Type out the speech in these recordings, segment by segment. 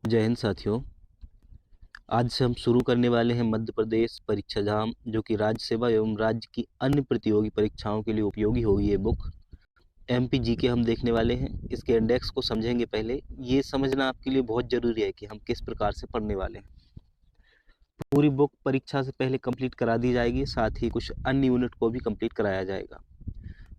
जय हिंद साथियों। आज से हम शुरू करने वाले हैं मध्य प्रदेश परीक्षा धाम, जो कि राज्य सेवा एवं राज्य की अन्य प्रतियोगी परीक्षाओं के लिए उपयोगी होगी। ये बुक एमपी जीके हम देखने वाले हैं। इसके इंडेक्स को समझेंगे। पहले ये समझना आपके लिए बहुत ज़रूरी है कि हम किस प्रकार से पढ़ने वाले हैं। पूरी बुक परीक्षा से पहले कंप्लीट करा दी जाएगी, साथ ही कुछ अन्य यूनिट को भी कंप्लीट कराया जाएगा।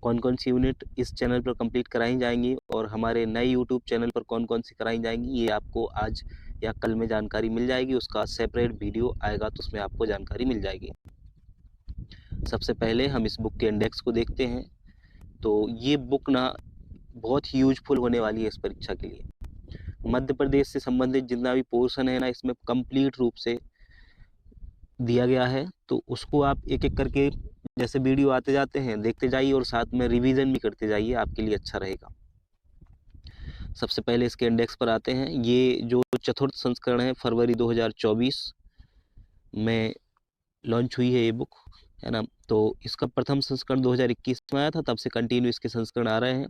कौन कौन सी यूनिट इस चैनल पर कंप्लीट कराई जाएंगी और हमारे नए यूट्यूब चैनल पर कौन कौन सी कराई जाएंगी, ये आपको आज या कल में जानकारी मिल जाएगी। उसका सेपरेट वीडियो आएगा तो उसमें आपको जानकारी मिल जाएगी। सबसे पहले हम इस बुक के इंडेक्स को देखते हैं। तो ये बुक ना बहुत ही यूजफुल होने वाली है इस परीक्षा के लिए। मध्य प्रदेश से संबंधित जितना भी पोर्शन है ना, इसमें कंप्लीट रूप से दिया गया है। तो उसको आप एक एक करके जैसे वीडियो आते जाते हैं देखते जाइए और साथ में रिवीजन भी करते जाइए, आपके लिए अच्छा रहेगा। सबसे पहले इसके इंडेक्स पर आते हैं। ये जो चतुर्थ संस्करण है, फरवरी 2024 में लॉन्च हुई है ये बुक, है ना। तो इसका प्रथम संस्करण 2021 में आया था, तब से कंटिन्यू इसके संस्करण आ रहे हैं।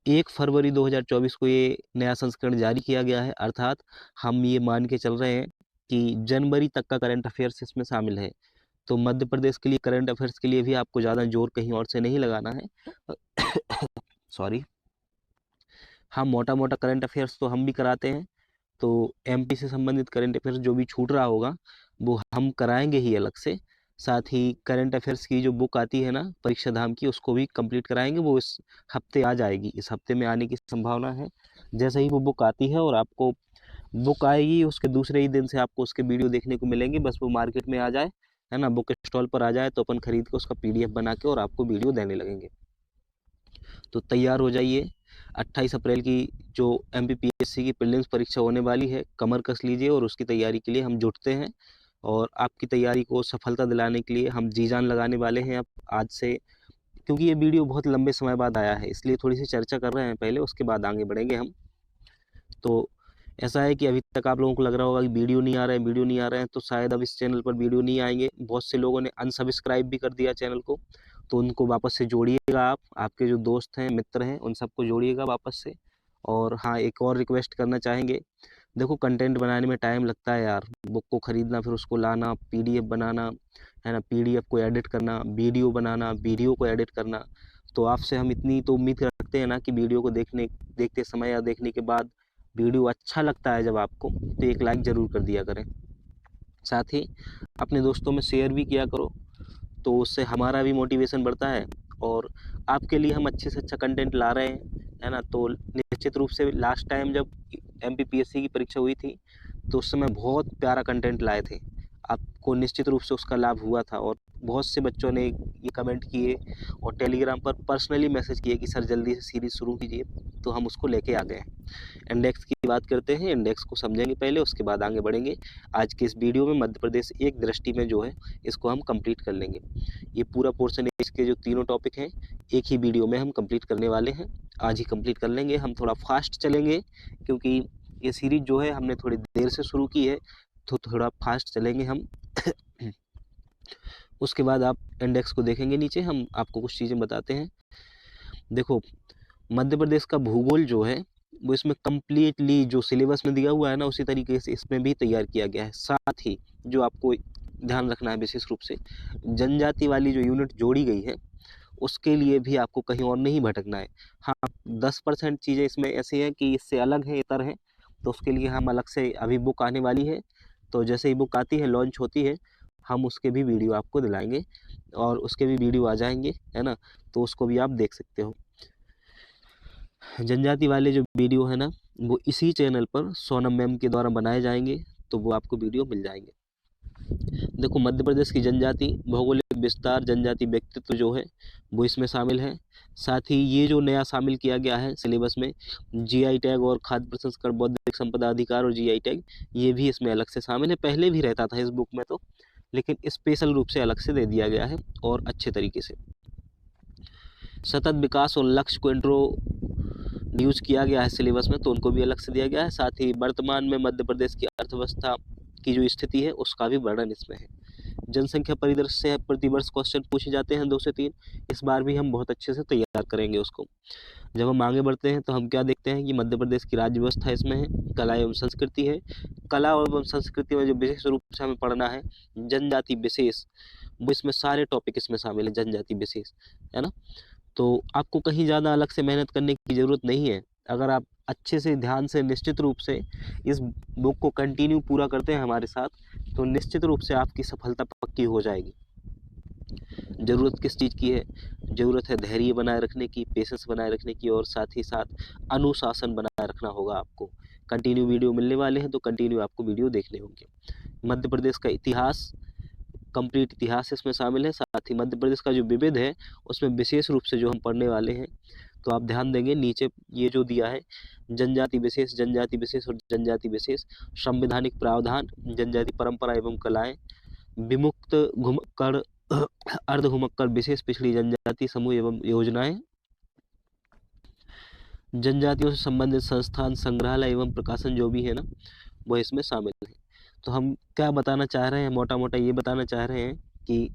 1 फरवरी 2024 को ये नया संस्करण जारी किया गया है, अर्थात हम ये मान के चल रहे हैं कि जनवरी तक का करंट अफेयर्स इसमें शामिल है। तो मध्य प्रदेश के लिए करंट अफेयर्स के लिए भी आपको ज़्यादा जोर कहीं और से नहीं लगाना है। सॉरी। हाँ, मोटा मोटा करंट अफेयर्स तो हम भी कराते हैं। तो एमपी से संबंधित करंट अफेयर्स जो भी छूट रहा होगा वो हम कराएंगे ही अलग से। साथ ही करंट अफेयर्स की जो बुक आती है ना परीक्षा धाम की, उसको भी कंप्लीट कराएंगे। वो इस हफ्ते आ जाएगी, इस हफ्ते में आने की संभावना है। जैसे ही वो बुक आती है और आपको बुक आएगी, उसके दूसरे ही दिन से आपको उसके वीडियो देखने को मिलेंगे। बस वो मार्केट में आ जाए, है ना, बुक स्टॉल पर आ जाए तो अपन खरीद के उसका पीडीएफ बना के और आपको वीडियो देने लगेंगे। तो तैयार हो जाइए। 28 अप्रैल की जो एमपीपीएससी की प्रीलिम्स परीक्षा होने वाली है, कमर कस लीजिए और उसकी तैयारी के लिए हम जुटते हैं। और आपकी तैयारी को सफलता दिलाने के लिए हम जी जान लगाने वाले हैं अब आज से। क्योंकि ये वीडियो बहुत लंबे समय बाद आया है, इसलिए थोड़ी सी चर्चा कर रहे हैं पहले, उसके बाद आगे बढ़ेंगे हम। तो ऐसा है कि अभी तक आप लोगों को लग रहा होगा कि वीडियो नहीं आ रहा है, वीडियो नहीं आ रहे हैं, तो शायद अब इस चैनल पर वीडियो नहीं आएंगे। बहुत से लोगों ने अनसब्सक्राइब भी कर दिया चैनल को, तो उनको वापस से जोड़िएगा। आप, आपके जो दोस्त हैं, मित्र हैं, उन सबको जोड़िएगा वापस से। और हाँ, एक और रिक्वेस्ट करना चाहेंगे। देखो, कंटेंट बनाने में टाइम लगता है यार। बुक को खरीदना, फिर उसको लाना, पीडीएफ बनाना, है ना, पीडीएफ को एडिट करना, वीडियो बनाना, वीडियो को एडिट करना। तो आपसे हम इतनी तो उम्मीद रखते हैं ना कि वीडियो को देखते समय या देखने के बाद वीडियो अच्छा लगता है जब आपको, तो एक लाइक ज़रूर कर दिया करें। साथ ही अपने दोस्तों में शेयर भी किया करो, तो उससे हमारा भी मोटिवेशन बढ़ता है और आपके लिए हम अच्छे से अच्छा कंटेंट ला रहे हैं, है ना। तो निश्चित रूप से लास्ट टाइम जब एमपीपीएससी की परीक्षा हुई थी तो उस समय बहुत प्यारा कंटेंट लाए थे। आपको निश्चित रूप से उसका लाभ हुआ था और बहुत से बच्चों ने ये कमेंट किए और टेलीग्राम पर पर्सनली मैसेज किए कि सर जल्दी से सीरीज़ शुरू कीजिए। तो हम उसको लेके आ गए हैं। इंडेक्स की बात करते हैं। इंडेक्स को समझेंगे पहले, उसके बाद आगे बढ़ेंगे। आज के इस वीडियो में मध्य प्रदेश एक दृष्टि में जो है, इसको हम कंप्लीट कर लेंगे। ये पूरा पोर्शन है, इसके जो तीनों टॉपिक हैं एक ही वीडियो में हम कंप्लीट करने वाले हैं। आज ही कंप्लीट कर लेंगे। हम थोड़ा फास्ट चलेंगे क्योंकि ये सीरीज जो है हमने थोड़ी देर से शुरू की है, तो थोड़ा फास्ट चलेंगे हम। उसके बाद आप इंडेक्स को देखेंगे। नीचे हम आपको कुछ चीज़ें बताते हैं। देखो, मध्य प्रदेश का भूगोल जो है वो इसमें कम्प्लीटली जो सिलेबस में दिया हुआ है ना, उसी तरीके से इसमें भी तैयार किया गया है। साथ ही जो आपको ध्यान रखना है विशेष रूप से, जनजाति वाली जो यूनिट जोड़ी गई है उसके लिए भी आपको कहीं और नहीं भटकना है। हाँ, 10% चीज़ें इसमें ऐसी हैं कि इससे अलग है, इतर है, तो उसके लिए हम अलग से अभी बुक आने वाली है। तो जैसे ही बुक आती है, लॉन्च होती है, हम उसके भी वीडियो आपको दिलाएंगे और उसके भी वीडियो आ जाएंगे, है ना। तो उसको भी आप देख सकते हो। जनजाति वाले जो वीडियो है ना, वो इसी चैनल पर सोनम मैम के द्वारा बनाए जाएंगे, तो वो आपको वीडियो मिल जाएंगे। देखो, मध्य प्रदेश की जनजाति, भौगोलिक विस्तार, जनजाति व्यक्तित्व जो है वो इसमें शामिल है। साथ ही ये जो नया शामिल किया गया है सिलेबस में, जीआई टैग और खाद्य प्रसंस्करण, बौद्धिक संपदा अधिकार और जीआई टैग, ये भी इसमें अलग से शामिल है। पहले भी रहता था इस बुक में तो, लेकिन स्पेशल रूप से अलग से दे दिया गया है और अच्छे तरीके से। सतत विकास और लक्ष्य को इंट्रोड्यूस किया गया है सिलेबस में, तो उनको भी अलग से दिया गया है। साथ ही वर्तमान में मध्य प्रदेश की अर्थव्यवस्था की जो स्थिति है उसका भी वर्णन इसमें है। जनसंख्या परिदृश्य से प्रतिवर्ष क्वेश्चन पूछे जाते हैं 2 से 3। इस बार भी हम बहुत अच्छे से तैयार करेंगे उसको। जब हम आगे बढ़ते हैं तो हम क्या देखते हैं कि मध्य प्रदेश की राज्य व्यवस्था इसमें है, कला एवं संस्कृति है। कला एवं संस्कृति में जो विशेष रूप से हमें पढ़ना है जनजाति विशेष, वो इसमें सारे टॉपिक इसमें शामिल है, जनजाति विशेष, है ना। तो आपको कहीं ज़्यादा अलग से मेहनत करने की ज़रूरत नहीं है। अगर आप अच्छे से ध्यान से निश्चित रूप से इस बुक को कंटिन्यू पूरा करते हैं हमारे साथ, तो निश्चित रूप से आपकी सफलता पक्की हो जाएगी। ज़रूरत किस चीज़ की है? ज़रूरत है धैर्य बनाए रखने की, पेशेंस बनाए रखने की, और साथ ही साथ अनुशासन बनाए रखना होगा आपको। कंटिन्यू वीडियो मिलने वाले हैं तो कंटिन्यू आपको वीडियो देखने होंगे। मध्य प्रदेश का इतिहास, कंप्लीट इतिहास इसमें शामिल है। साथ ही मध्य प्रदेश का जो विविध है उसमें विशेष रूप से जो हम पढ़ने वाले हैं, तो आप ध्यान देंगे नीचे ये जो दिया है जनजाति विशेष, जनजाति विशेष और जनजाति विशेष, संवैधानिक प्रावधान, जनजाति परंपरा एवं कलाएं, विमुक्त घुमक्कड़ अर्ध घुमक्कड़ विशेष पिछड़ी जनजाति समूह एवं योजनाएं, जनजातियों से संबंधित संस्थान, संग्रहालय एवं प्रकाशन जो भी है ना, वो इसमें शामिल है। तो हम क्या बताना चाह रहे हैं, मोटा मोटा ये बताना चाह रहे हैं कि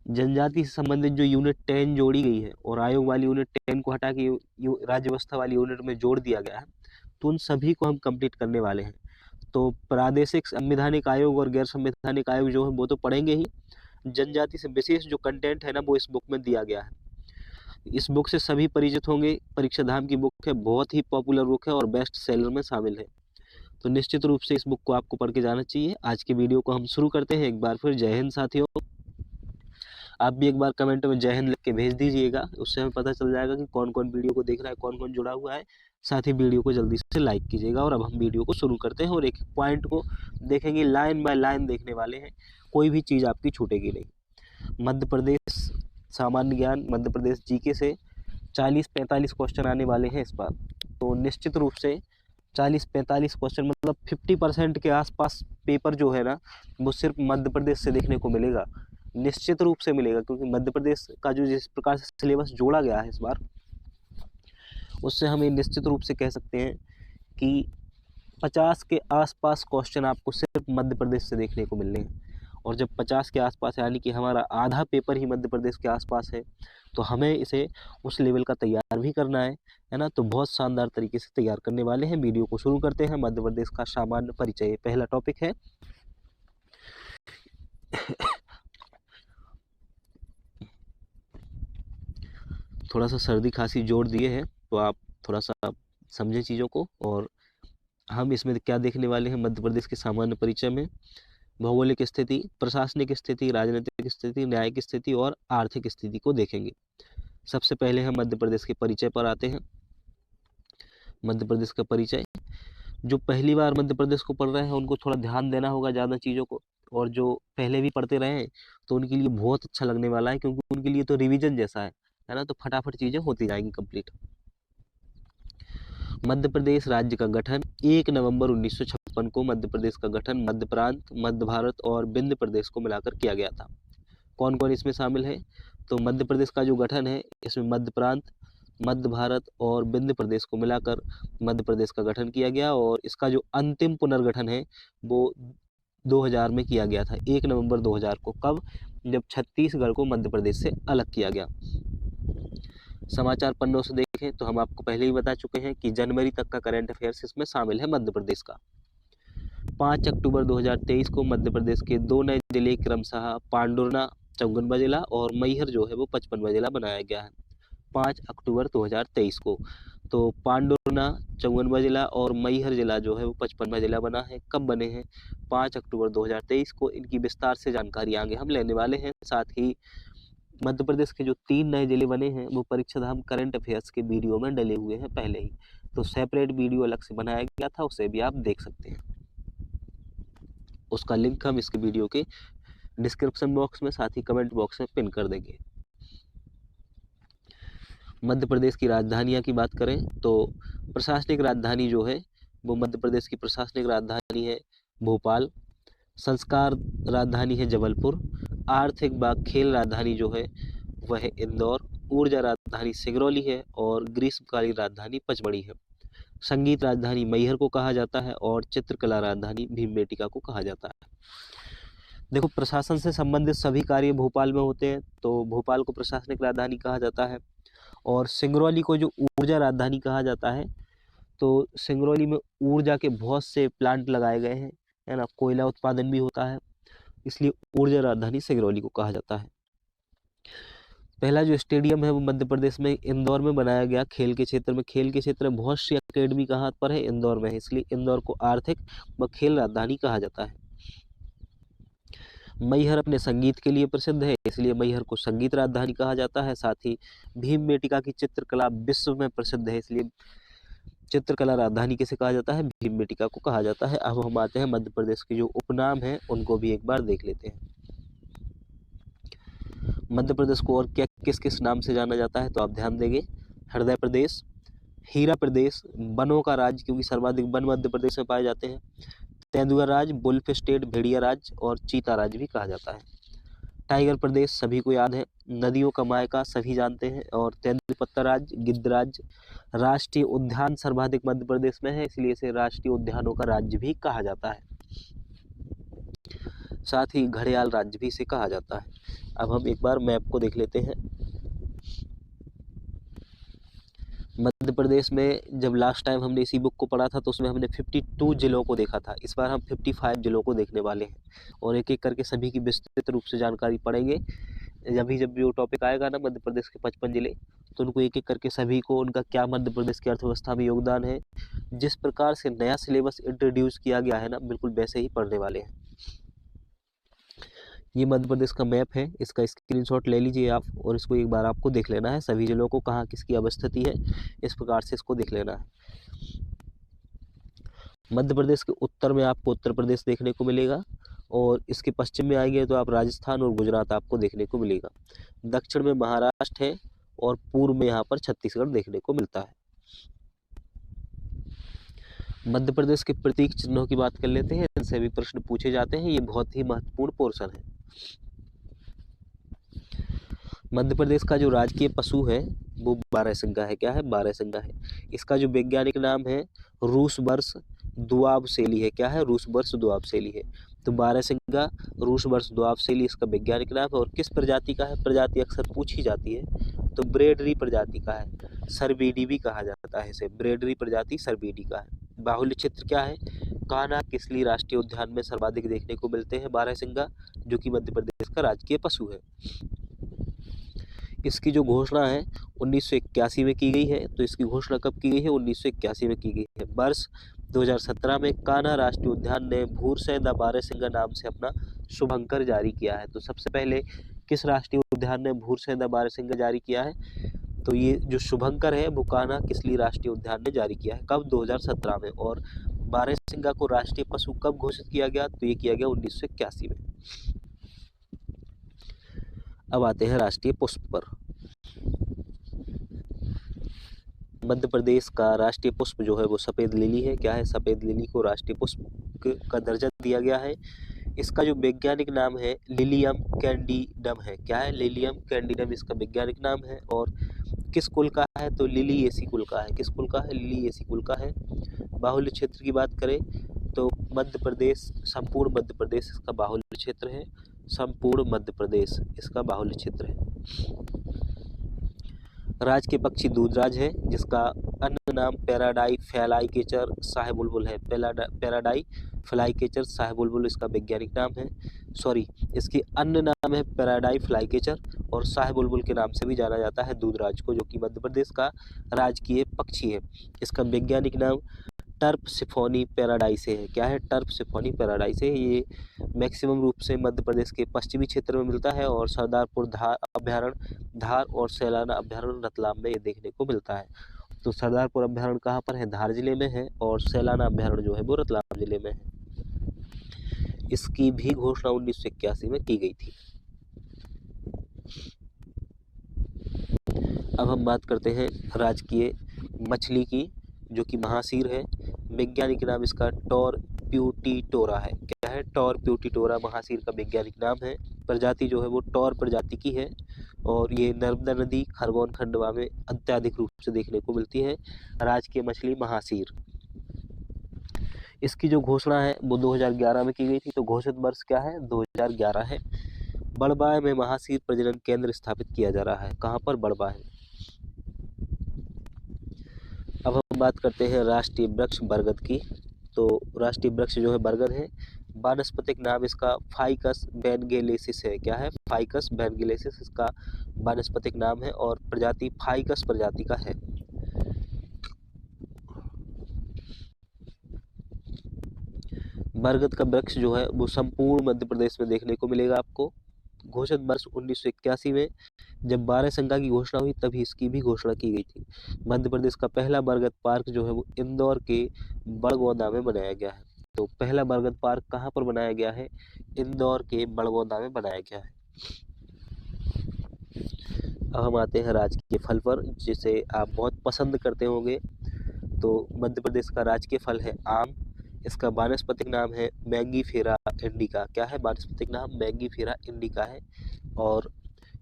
जनजाति से संबंधित जो यूनिट 10 जोड़ी गई है और आयोग वाली यूनिट 10 को हटा के राज्य व्यवस्था वाली यूनिट में जोड़ दिया गया है, तो उन सभी को हम कंप्लीट करने वाले हैं। तो प्रादेशिक संवैधानिक आयोग और गैर संवैधानिक आयोग जो है वो तो पढ़ेंगे ही, जनजाति से विशेष जो कंटेंट है ना वो इस बुक में दिया गया है। इस बुक से सभी परिचित होंगे, परीक्षा धाम की बुक है, बहुत ही पॉपुलर बुक है और बेस्ट सेलर में शामिल है। तो निश्चित रूप से इस बुक को आपको पढ़ के जाना चाहिए। आज की वीडियो को हम शुरू करते हैं। एक बार फिर जय हिंद साथियों। आप भी एक बार कमेंट में जय हिंद लिख के भेज दीजिएगा, उससे हमें पता चल जाएगा कि कौन कौन वीडियो को देख रहा है, कौन कौन जुड़ा हुआ है। साथ ही वीडियो को जल्दी से लाइक कीजिएगा। और अब हम वीडियो को शुरू करते हैं और एक पॉइंट को देखेंगे, लाइन बाय लाइन देखने वाले हैं, कोई भी चीज़ आपकी छूटेगी नहीं। मध्य प्रदेश सामान्य ज्ञान, मध्य प्रदेश जीके से 40-45 क्वेश्चन आने वाले हैं इस बार। तो निश्चित रूप से 40-45 क्वेश्चन मतलब 50% के आसपास पेपर जो है ना वो सिर्फ मध्य प्रदेश से देखने को मिलेगा, निश्चित रूप से मिलेगा। क्योंकि मध्य प्रदेश का जो जिस प्रकार से सिलेबस जोड़ा गया है इस बार, उससे हम ये निश्चित रूप से कह सकते हैं कि 50 के आसपास क्वेश्चन आपको सिर्फ मध्य प्रदेश से देखने को मिलने हैं। और जब 50 के आसपास यानी कि हमारा आधा पेपर ही मध्य प्रदेश के आसपास है, तो हमें इसे उस लेवल का तैयार भी करना है ना। तो बहुत शानदार तरीके से तैयार करने वाले हैं। वीडियो को शुरू करते हैं। मध्य प्रदेश का सामान्य परिचय पहला टॉपिक है। थोड़ा सा सर्दी खांसी जोड़ दिए हैं, तो आप थोड़ा सा समझें चीज़ों को। और हम इसमें क्या देखने वाले हैं मध्य प्रदेश के सामान्य परिचय में, भौगोलिक स्थिति, प्रशासनिक स्थिति, राजनीतिक स्थिति, न्यायिक स्थिति और आर्थिक स्थिति को देखेंगे। सबसे पहले हम मध्य प्रदेश के परिचय पर आते हैं। मध्य प्रदेश का परिचय, जो पहली बार मध्य प्रदेश को पढ़ रहे हैं उनको थोड़ा ध्यान देना होगा ज़्यादा चीज़ों को, और जो पहले भी पढ़ते रहे हैं तो उनके लिए बहुत अच्छा लगने वाला है, क्योंकि उनके लिए तो रिवीजन जैसा है ना। तो फटाफट चीज़ें होती जाएंगी कंप्लीट। मध्य प्रदेश राज्य का गठन 1 नवंबर 1956 को मध्य प्रदेश का गठन मध्य प्रांत, मध्य भारत और विंध्य प्रदेश को मिलाकर किया गया था। कौन कौन इसमें शामिल है? तो मध्य प्रदेश का जो गठन है इसमें मध्य प्रांत, मध्य भारत और विंध्य प्रदेश को मिलाकर मध्य प्रदेश का गठन किया गया। और इसका जो अंतिम पुनर्गठन है वो 2000 में किया गया था, 1 नवंबर 2000 को। कब? जब छत्तीसगढ़ को मध्य प्रदेश से अलग किया गया। समाचार पन्नों से देखें तो हम आपको पहले ही बता चुके हैं कि जनवरी तक का करंट अफेयर्स इसमें शामिल है मध्य प्रदेश का। 5 अक्टूबर 2023 को मध्य प्रदेश के 2 नए जिले क्रमशः पांडुरना 54वां जिला और मैहर जो है वो 55वां जिला बनाया गया है 5 अक्टूबर 2023 को। तो पांडुरना 54वां जिला और मैहर जिला जो है वो 55वां जिला बना है। कब बने हैं? 5 अक्टूबर 2023 को। इनकी विस्तार से जानकारी आगे हम लेने वाले हैं। साथ ही मध्य प्रदेश के जो 3 नए जिले बने हैं वो परीक्षा धाम करंट अफेयर्स के वीडियो में डले हुए हैं पहले ही, तो सेपरेट वीडियो अलग से बनाया गया था, उसे भी आप देख सकते हैं। उसका लिंक हम इसके वीडियो के डिस्क्रिप्शन बॉक्स में साथ ही कमेंट बॉक्स में पिन कर देंगे। मध्य प्रदेश की राजधानियाँ की बात करें तो प्रशासनिक राजधानी जो है वो मध्य प्रदेश की प्रशासनिक राजधानी है भोपाल, संस्कार राजधानी है जबलपुर, आर्थिक व खेल राजधानी जो है वह है इंदौर, ऊर्जा राजधानी सिंगरौली है और ग्रीष्मकालीन राजधानी पचमढ़ी है। संगीत राजधानी मैहर को कहा जाता है और चित्रकला राजधानी भीमबेटका को कहा जाता है। देखो, प्रशासन से संबंधित सभी कार्य भोपाल में होते हैं, तो भोपाल को प्रशासनिक राजधानी कहा जाता है। और सिंगरौली को जो ऊर्जा राजधानी कहा जाता है। तो सिंगरौली में ऊर्जा के बहुत से प्लांट लगाए गए हैं, है ना, कोयला उत्पादन भी होता है, इसलिए ऊर्जा राजधानी सिंगरौली को कहा जाता है। पहला जो स्टेडियम है वो मध्य प्रदेश में इंदौर में बनाया गया, खेल के क्षेत्र में। खेल के क्षेत्र में बहुत सी अकेडमी कहाँ पर है? इंदौर में है, इसलिए इंदौर को आर्थिक व खेल राजधानी कहा जाता है। मैहर अपने संगीत के लिए प्रसिद्ध है, इसलिए मैहर को संगीत राजधानी कहा जाता है। साथ ही भीमबेटका की चित्रकला विश्व में प्रसिद्ध है, इसलिए चित्रकला राजधानी किसे कहा जाता है? भीमबेटका को कहा जाता है। अब हम आते हैं मध्य प्रदेश के जो उपनाम हैं उनको भी एक बार देख लेते हैं। मध्य प्रदेश को और क्या किस किस नाम से जाना जाता है? तो आप ध्यान देंगे, हृदय प्रदेश, हीरा प्रदेश, वनों का राज्य क्योंकि सर्वाधिक वन मध्य प्रदेश में पाए जाते हैं, तेंदुआ राज्य, बुल्फ स्टेट, भेड़िया राज्य और चीता राज्य भी कहा जाता है। टाइगर प्रदेश सभी को याद है, नदियों का मायका सभी जानते हैं, और तेंदुपत्ता राज्य, गिद्ध राज्य। राष्ट्रीय उद्यान सर्वाधिक मध्य प्रदेश में है, इसलिए इसे राष्ट्रीय उद्यानों का राज्य भी कहा जाता है। साथ ही घड़ियाल राज्य भी इसे कहा जाता है। अब हम एक बार मैप को देख लेते हैं। मध्य प्रदेश में जब लास्ट टाइम हमने इसी बुक को पढ़ा था तो उसमें हमने 52 जिलों को देखा था। इस बार हम 55 जिलों को देखने वाले हैं और एक एक करके सभी की विस्तृत रूप से जानकारी पढ़ेंगे। जब भी वो टॉपिक आएगा ना मध्य प्रदेश के 55 जिले, तो उनको एक एक करके सभी को उनका क्या मध्य प्रदेश की अर्थव्यवस्था में योगदान है, जिस प्रकार से नया सिलेबस इंट्रोड्यूस किया गया है ना, बिल्कुल वैसे ही पढ़ने वाले हैं। ये मध्य प्रदेश का मैप है, इसका स्क्रीनशॉट ले लीजिए आप और इसको एक बार आपको देख लेना है, सभी जिलों को कहाँ किसकी अवस्थिति है, इस प्रकार से इसको देख लेना है। मध्य प्रदेश के उत्तर में आपको उत्तर प्रदेश देखने को मिलेगा और इसके पश्चिम में आएंगे तो आप राजस्थान और गुजरात आपको देखने को मिलेगा। दक्षिण में महाराष्ट्र है और पूर्व में यहाँ पर छत्तीसगढ़ देखने को मिलता है। मध्य प्रदेश के प्रतीक चिन्हों की बात कर लेते हैं, इनसे भी प्रश्न पूछे जाते हैं, ये बहुत ही महत्वपूर्ण पोर्शन है। मध्य प्रदेश का जो राजकीय पशु है वो बारहसिंगा है। क्या है? बारहसिंगा है। इसका जो वैज्ञानिक नाम है रूस वर्ष दुआबशैली है। क्या है? रूस वर्ष दुआबशैली है। तो बारहसिंगा रूस वर्ष दुआबशैली इसका वैज्ञानिक नाम है। और किस प्रजाति का है? प्रजाति अक्सर पूछी जाती है, तो ब्रेडरी प्रजाति का है। सरबीडी भी कहा जाता है इसे, ब्रेडरी प्रजाति सरबीडी का है। बाहुल्य क्षेत्र क्या है? कान्हा किसली राष्ट्रीय उद्यान में सर्वाधिक देखने को मिलते हैं बारहसिंगा, जो कि मध्य प्रदेश का राजकीय पशु है। इसकी जो घोषणा है 1981 में की गई है। तो इसकी घोषणा कब की गई है? 1981 में की गई है। वर्ष 2017 में कान्हा राष्ट्रीय उद्यान ने भूरसैंदा बारहसिंगा नाम से अपना शुभंकर जारी किया है। तो सबसे पहले किस राष्ट्रीय उद्यान ने भूरसैंदा बारहसिंगा जारी किया है? तो ये जो शुभंकर है वो कान्हा किसली राष्ट्रीय उद्यान ने जारी किया है। कब? 2017 में। और बारहसिंगा को राष्ट्रीय पशु कब घोषित किया गया? तो ये किया गया 1981 में। अब आते हैं राष्ट्रीय पुष्प पर। मध्य प्रदेश का राष्ट्रीय पुष्प जो है वो सफ़ेद लिली है। क्या है? सफ़ेद लिली को राष्ट्रीय पुष्प का दर्जा दिया गया है। इसका जो वैज्ञानिक नाम है लिलियम कैंडिडम है। क्या है? लिलियम कैंडिडम इसका वैज्ञानिक नाम है। और किस कुल का है? तो लिलिएसी कुल का है। किस कुल का है? लिलिएसी कुल का है। बाहुल्य क्षेत्र की बात करें तो मध्य प्रदेश, संपूर्ण मध्य प्रदेश इसका बाहुल्य क्षेत्र है। संपूर्ण मध्य प्रदेश इसका बाहुल्य क्षेत्र है। राज के पक्षी दूधराज है, जिसका अन्य नाम पैराडाई फ्लाईकेचर शाहबुलबुल है। पैराडाई फ्लाईकेचर शाहबुलबुल इसका वैज्ञानिक नाम है। इसकी अन्य नाम है पैराडाई फ्लाईकेचर और शाहबुलबुल के नाम से भी जाना जाता है दूधराज को, जो कि मध्य प्रदेश का राजकीय पक्षी है। इसका वैज्ञानिक नाम टर्प सिफोनी पैराडाइसे है। क्या है? टर्प सिफोनी पैराडाइसे। ये मैक्सिमम रूप से मध्य प्रदेश के पश्चिमी क्षेत्र में मिलता है और सरदारपुर धार अभ्यारण्य, धार और सैलाना अभ्यारण्य रतलाम में ये देखने को मिलता है। तो सरदारपुर अभ्यारण्य कहाँ पर है? धार जिले में है और सैलाना अभ्यारण्य जो है वो रतलाम जिले में है। इसकी भी घोषणा 1981 में की गई थी। अब हम बात करते हैं राजकीय मछली की, जो कि महासीर है। वैज्ञानिक नाम इसका टॉर प्यूटिटोरा है। क्या है? टॉर प्यूटिटोरा महासीर का वैज्ञानिक नाम है। प्रजाति जो है वो टॉर प्रजाति की है और ये नर्मदा नदी, खरगोन खंडवा में अत्यधिक रूप से देखने को मिलती है। राजकीय मछली महासीर। इसकी जो घोषणा है वो 2011 में की गई थी। तो घोषित वर्ष क्या है? 2011 है। बड़बाय में महासीर प्रजनन केंद्र स्थापित किया जा रहा है। कहाँ पर? बड़बाय। अब हम बात करते हैं राष्ट्रीय वृक्ष बरगद की। तो राष्ट्रीय वृक्ष जो है बरगद है। वानस्पतिक नाम इसका फाइकस वैनगेलेसिस है। क्या है? फाइकस वैनगेलेसिस इसका वानस्पतिक नाम है और प्रजाति फाइकस प्रजाति का है। बरगद का वृक्ष जो है वो संपूर्ण मध्य प्रदेश में देखने को मिलेगा आपको। घोषित वर्ष 1981 में जब 12 संख्या की घोषणा हुई तभी इसकी भी घोषणा की गई थी। मध्य प्रदेश का पहला बरगद पार्क जो है वो इंदौर के बड़गौदा में बनाया गया है। तो पहला बरगद पार्क कहाँ पर बनाया गया है? इंदौर के बड़गौदा में बनाया गया है। अब हम आते हैं राजकीय फल पर, जिसे आप बहुत पसंद करते होंगे। तो मध्य प्रदेश का राजकीय फल है आम। इसका वानस्पतिक नाम है मैंगीफेरा इंडिका। क्या है? वानस्पतिक नाम मैंगीफेरा इंडिका है और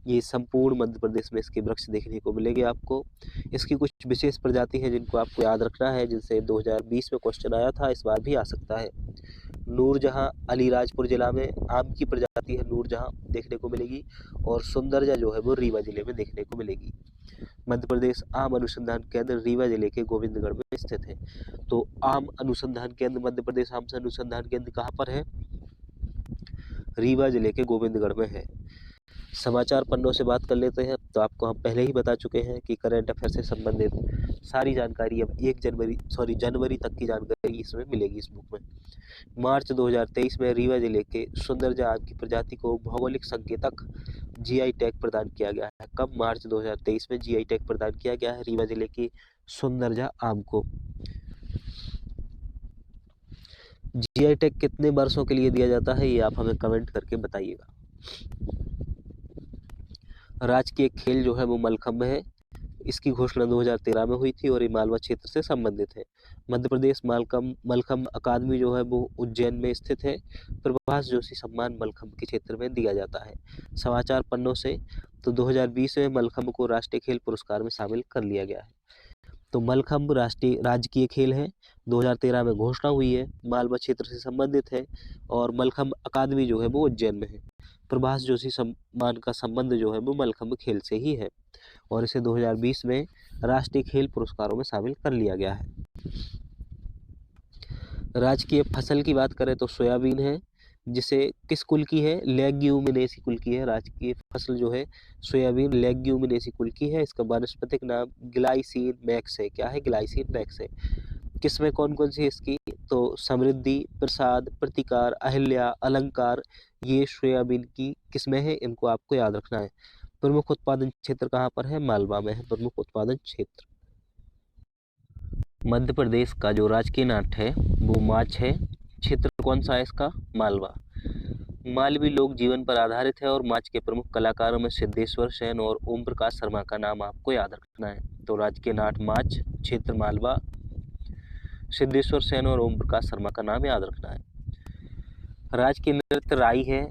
ये संपूर्ण मध्य प्रदेश में इसके वृक्ष देखने को मिलेंगे आपको। इसकी कुछ विशेष प्रजाति हैं जिनको आपको याद रखना है, जिनसे 2020 में क्वेश्चन आया था, इस बार भी आ सकता है। नूरजहां अलीराजपुर जिला में आम की प्रजाति है नूरजहां, देखने को मिलेगी। और सुंदरजा जो है वो रीवा जिले में देखने को मिलेगी। मध्य प्रदेश आम अनुसंधान केंद्र रीवा जिले के गोविंदगढ़ में स्थित है। तो आम अनुसंधान केंद्र, मध्य प्रदेश आम अनुसंधान केंद्र कहाँ पर है? रीवा जिले के गोविंदगढ़ में है। समाचार पन्नों से बात कर लेते हैं। तो आपको हम पहले ही बता चुके हैं कि करंट अफेयर से संबंधित सारी जानकारी अब जनवरी तक की जानकारी इसमें मिलेगी इस बुक में। मार्च 2023 में रीवा जिले के सुंदरजा आम की प्रजाति को भौगोलिक संकेतक जीआई टैग प्रदान किया गया है। कब? मार्च 2023 में जीआई टैग प्रदान किया गया है रीवा जिले की सुंदरजा आम को। जीआई टैग कितने वर्षों के लिए दिया जाता है ये आप हमें कमेंट करके बताइएगा। राजकीय खेल जो है वो मलखम्ब है। इसकी घोषणा 2013 में हुई थी और ये मालवा क्षेत्र से संबंधित है। मध्य प्रदेश मलखम्ब अकादमी जो है वो उज्जैन में स्थित है। प्रभाष जोशी सम्मान मलखम्ब के क्षेत्र में दिया जाता है। समाचार पन्नों से तो 2020 में मलखम्ब को राष्ट्रीय खेल पुरस्कार में शामिल कर लिया गया है। तो मलखम्ब राजकीय खेल है, 2013 में घोषणा हुई है, मालवा क्षेत्र से संबंधित है और मलखम्ब अकादमी जो है वो उज्जैन में है। प्रभाष जोशी सम्मान का संबंध जो है वो मलखम्ब खेल से ही है और इसे 2020 में राष्ट्रीय खेल पुरस्कारों में शामिल कर लिया गया है। राजकीय फसल की बात करें तो सोयाबीन है, जिसे किस कुल की है? लेग्यूमिनेसी कुल की है। राजकीय फसल जो है सोयाबीन लेग्यूमिनेसी कुल की है। इसका वानस्पतिक नाम ग्लाइसिन मैक्स है। क्या है? ग्लाइसिन मैक्स है। किसमें कौन कौन सी इसकी? तो समृद्धि, प्रसाद, प्रतिकार, अहिल्या, अलंकार, ये सोयाबीन की किस्में हैं, इनको आपको याद रखना है। प्रमुख उत्पादन क्षेत्र कहाँ पर है? मालवा में है प्रमुख उत्पादन क्षेत्र। मध्य प्रदेश का जो राजकीय नाट्य है वो माछ है। क्षेत्र कौन सा है इसका? मालवा। मालवी लोक जीवन पर आधारित है और माछ के प्रमुख कलाकारों में सिद्धेश्वर सेन और ओम प्रकाश शर्मा का नाम आपको याद रखना है। तो राजकीय नाट्य माछ, क्षेत्र मालवा, सिद्धेश्वर सेन और ओम प्रकाश शर्मा का नाम याद रखना है। राजकीय नृत्य राई है।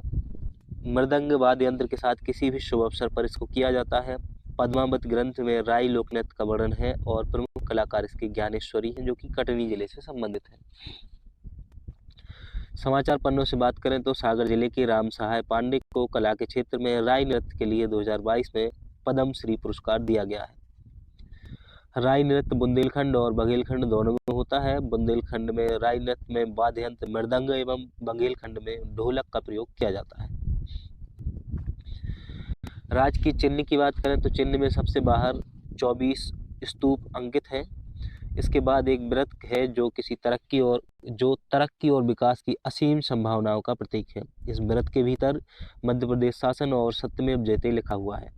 मृदंग वाद्य यंत्र के साथ किसी भी शुभ अवसर पर इसको किया जाता है। पद्मावत ग्रंथ में राई लोक नृत्य का वर्णन है और प्रमुख कलाकार इसके ज्ञानेश्वरी हैं जो कि कटनी जिले से संबंधित है। समाचार पन्नों से बात करें तो सागर जिले के राम सहाय पांडे को कला के क्षेत्र में राई नृत्य के लिए 2022 में पद्म श्री पुरस्कार दिया गया है। राई नृत्य बुंदेलखंड और बघेलखंड दोनों में होता है। बुंदेलखंड में राई नृत्य में वाद्य यंत्र मृदंग एवं बघेलखंड में ढोलक का प्रयोग किया जाता है। राज्य की चिन्ह की बात करें तो चिन्ह में सबसे बाहर 24 स्तूप अंकित हैं। इसके बाद एक वृत्त है जो तरक्की और विकास की असीम संभावनाओं का प्रतीक है। इस वृत्त के भीतर मध्य प्रदेश शासन और सत्यमेव जयते लिखा हुआ है।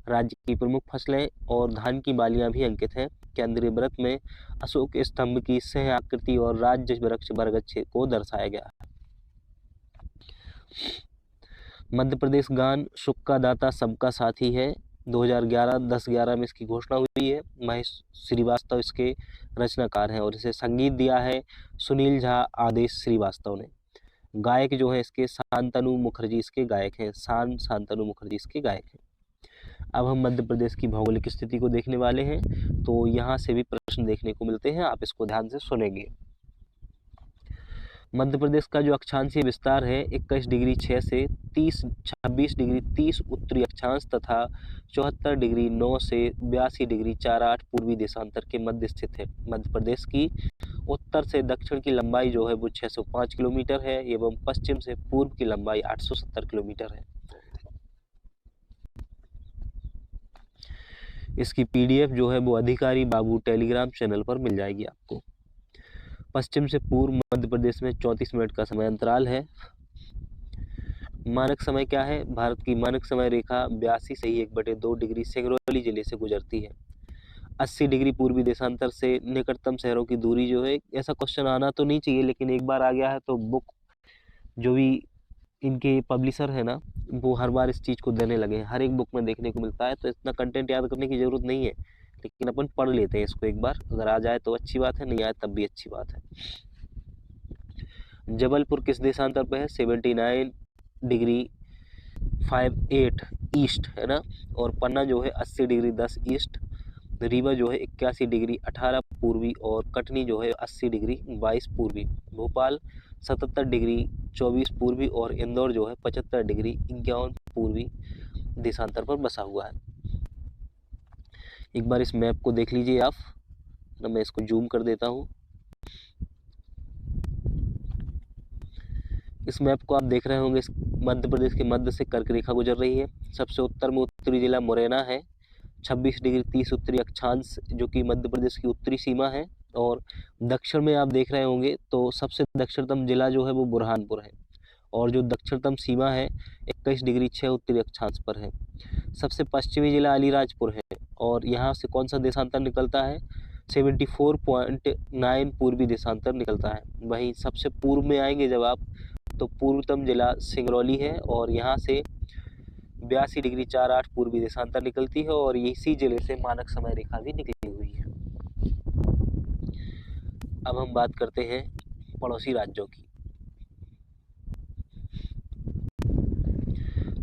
राज्य की प्रमुख फसलें और धान की बालियां भी अंकित हैं। केंद्रीय वृत्त में अशोक स्तंभ की सह आकृति और राज्य वृक्ष बरगद को दर्शाया गया है। मध्य प्रदेश गान सुख का दाता सबका साथी है। 2011 में इसकी घोषणा हुई है। महेश श्रीवास्तव इसके रचनाकार हैं और इसे संगीत दिया है सुनील झा, आदेश श्रीवास्तव ने। गायक जो है इसके शांतनु मुखर्जी इसके गायक हैं। शांतनु मुखर्जी इसके गायक हैं। अब हम मध्य प्रदेश की भौगोलिक स्थिति को देखने वाले हैं। तो यहाँ से भी प्रश्न देखने को मिलते हैं, आप इसको ध्यान से सुनेंगे। मध्य प्रदेश का जो अक्षांशीय विस्तार है 21 डिग्री 6 से 26 डिग्री 30 उत्तरी अक्षांश तथा 74 डिग्री 9 से 82 डिग्री 48 पूर्वी देशांतर के मध्य स्थित है। मध्य प्रदेश की उत्तर से दक्षिण की लंबाई जो है वो 605 किलोमीटर है एवं पश्चिम से पूर्व की लंबाई 870 किलोमीटर है। इसकी पीडीएफ जो है वो अधिकारी बाबू टेलीग्राम चैनल पर मिल जाएगी आपको। पश्चिम से पूर्व मध्य प्रदेश में 34 मिनट का समय अंतराल है। मानक समय क्या है? भारत की मानक समय रेखा 82 से 1/2 डिग्री सिंगरौली जिले से गुजरती है। 80 डिग्री पूर्वी देशांतर से निकटतम शहरों की दूरी जो है, ऐसा क्वेश्चन आना तो नहीं चाहिए लेकिन एक बार आ गया है तो बुक जो भी इनके पब्लिशर है ना, वो हर बार इस चीज़ को देने लगे हैं, हर एक बुक में देखने को मिलता है, तो इतना कंटेंट याद करने की ज़रूरत नहीं है, लेकिन अपन पढ़ लेते हैं इसको एक बार। अगर आ जाए तो अच्छी बात है, नहीं आए तब भी अच्छी बात है। जबलपुर किस देशांतर पे है? 79 डिग्री 58 ईस्ट है ना, और पन्ना जो है 80 डिग्री 10 ईस्ट, रीवा जो है 81 डिग्री 18 पूर्वी, और कटनी जो है 80 डिग्री 22 पूर्वी, भोपाल 77 डिग्री 24 पूर्वी, और इंदौर जो है 75 डिग्री 51 पूर्वी देशांतर पर बसा हुआ है। एक बार इस मैप को देख लीजिए आप, ना मैं इसको जूम कर देता हूँ। इस मैप को आप देख रहे होंगे, इस मध्य प्रदेश के मध्य से कर्क रेखा गुजर रही है। सबसे उत्तर में उत्तरी जिला मुरैना है, 26 डिग्री 30 उत्तरी अक्षांश जो कि मध्य प्रदेश की उत्तरी सीमा है, और दक्षिण में आप देख रहे होंगे तो सबसे दक्षिणतम जिला जो है वो बुरहानपुर है, और जो दक्षिणतम सीमा है 21 डिग्री 6 उत्तरी अक्षांश पर है। सबसे पश्चिमी जिला अलीराजपुर है, और यहाँ से कौन सा देशांतर निकलता है? 74.9 पूर्वी देशांतर निकलता है। वहीं सबसे पूर्व में आएंगे जब आप, तो पूर्वतम जिला सिंगरौली है, और यहाँ से 82 डिग्री 48 पूर्वी देशांतर निकलती है, और इसी जिले से मानक समय रेखा भी निकली हुई है। अब हम बात करते हैं पड़ोसी राज्यों की।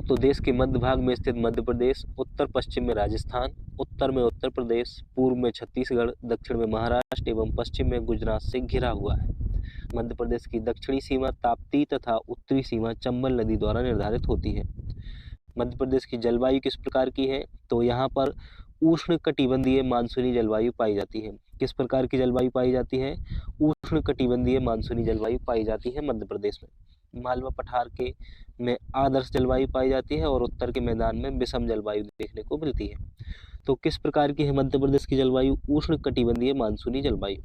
तो देश के मध्य भाग में स्थित मध्य प्रदेश, उत्तर पश्चिम में राजस्थान, उत्तर में उत्तर प्रदेश, पूर्व में छत्तीसगढ़, दक्षिण में महाराष्ट्र एवं पश्चिम में गुजरात से घिरा हुआ है। मध्य प्रदेश की दक्षिणी सीमा ताप्ती तथा उत्तरी सीमा चंबल नदी द्वारा निर्धारित होती है। मध्य प्रदेश की जलवायु किस प्रकार की है? तो यहाँ पर उष्णकटिबंधीय मानसूनी जलवायु पाई जाती है। किस प्रकार की जलवायु पाई जाती है? उष्णकटिबंधीय मानसूनी जलवायु पाई जाती है मध्य प्रदेश में। मालवा पठार के में आदर्श जलवायु पाई जाती है, और उत्तर के मैदान में विषम जलवायु देखने को मिलती है। तो किस प्रकार की है मध्य प्रदेश की जलवायु? उष्णकटिबंधीय मानसूनी जलवायु।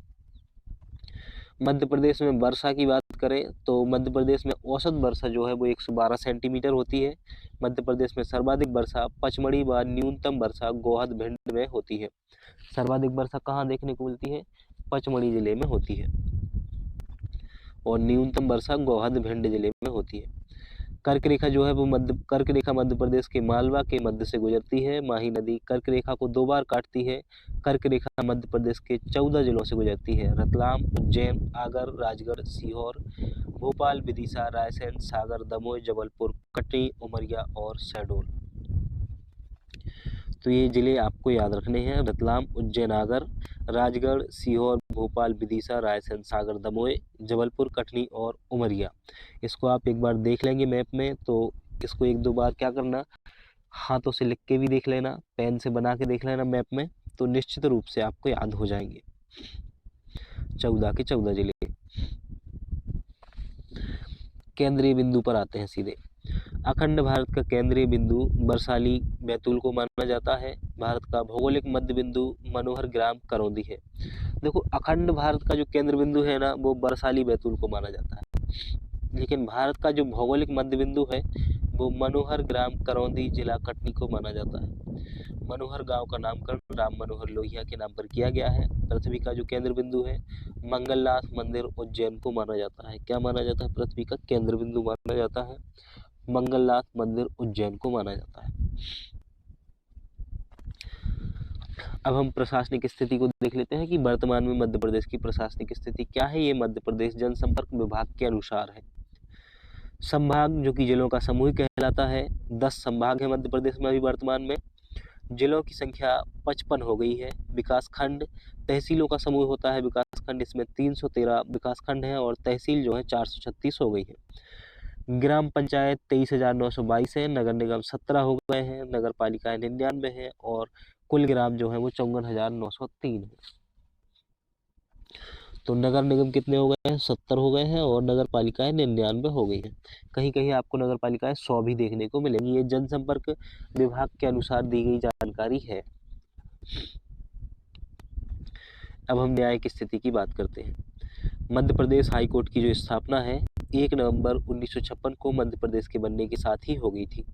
मध्य प्रदेश में वर्षा की बात करें तो मध्य प्रदेश में औसत वर्षा जो है वो 112 सेंटीमीटर होती है। मध्य प्रदेश में सर्वाधिक वर्षा पचमढ़ी व न्यूनतम वर्षा गोहद भिंड में होती है। सर्वाधिक वर्षा कहाँ देखने को मिलती है? पचमढ़ी जिले में होती है, और न्यूनतम वर्षा गोहद भिंड जिले में होती है। कर्क रेखा जो है वो कर्क रेखा मध्य प्रदेश के मालवा के मध्य से गुजरती है। माही नदी कर्क रेखा को 2 बार काटती है। कर्क रेखा मध्य प्रदेश के 14 जिलों से गुजरती है: रतलाम, उज्जैन, आगर, राजगढ़, सीहोर, भोपाल, विदिशा, रायसेन, सागर, दमोह, जबलपुर, कटनी, उमरिया और शहडोल। तो ये जिले आपको याद रखने हैं: रतलाम, उज्जैन, आगर, राजगढ़, सीहोर, भोपाल, विदिशा, रायसेन, सागर, दमोह, जबलपुर, कटनी और उमरिया। इसको आप एक बार देख लेंगे मैप में, तो इसको 1-2 बार क्या करना, हाथों से लिख के भी देख लेना, पेन से बना के देख लेना मैप में, तो निश्चित रूप से आपको याद हो जाएंगे 14 के 14 जिले। केंद्रीय बिंदु पर आते हैं सीधे। अखंड भारत का केंद्रीय बिंदु बरसाली बैतूल को माना जाता है। भारत का भौगोलिक मध्य बिंदु मनोहर ग्राम करौंदी है। देखो, अखंड भारत का जो केंद्र बिंदु है ना, वो बरसाली बैतूल को माना जाता है, लेकिन भारत का जो भौगोलिक मध्य बिंदु है वो मनोहर ग्राम करौंदी जिला कटनी को माना जाता है। मनोहर गांव का नामकरण राम मनोहर लोहिया के नाम पर किया गया है। पृथ्वी का जो केंद्र बिंदु है मंगलनाथ मंदिर उज्जैन को माना जाता है। क्या माना जाता है? पृथ्वी का केंद्र बिंदु माना जाता है मंगलनाथ मंदिर उज्जैन को माना जाता है। अब हम प्रशासनिक स्थिति को देख लेते हैं कि वर्तमान में मध्य प्रदेश की प्रशासनिक स्थिति क्या है। ये मध्य प्रदेश जनसंपर्क विभाग के अनुसार है। संभाग जो कि जिलों का समूह कहलाता है, 10 संभाग है मध्य प्रदेश में अभी वर्तमान में। जिलों की संख्या 55 हो गई है। विकास खंड तहसीलों का समूह होता है विकास विकासखंड, इसमें 313 विकासखंड हैं और तहसील जो है 436 हो गई है। ग्राम पंचायत 23,922 है, नगर निगम 17 हो गए हैं, नगर पालिकाएं 99 है और कुल ग्राम जो है वो 54,903 है। तो नगर निगम कितने हो गए हैं? 70 हो गए हैं और नगर पालिकाएं 99 हो गई हैं। कहीं कहीं आपको नगर पालिकाएं 100 भी देखने को मिलेंगी। ये जनसंपर्क विभाग के अनुसार दी गई जानकारी है। अब हम न्यायिक स्थिति की बात करते हैं। मध्य प्रदेश हाई कोर्ट की जो स्थापना है 1 नवंबर 1956 को मध्य प्रदेश के बनने के साथ ही हो गई थी।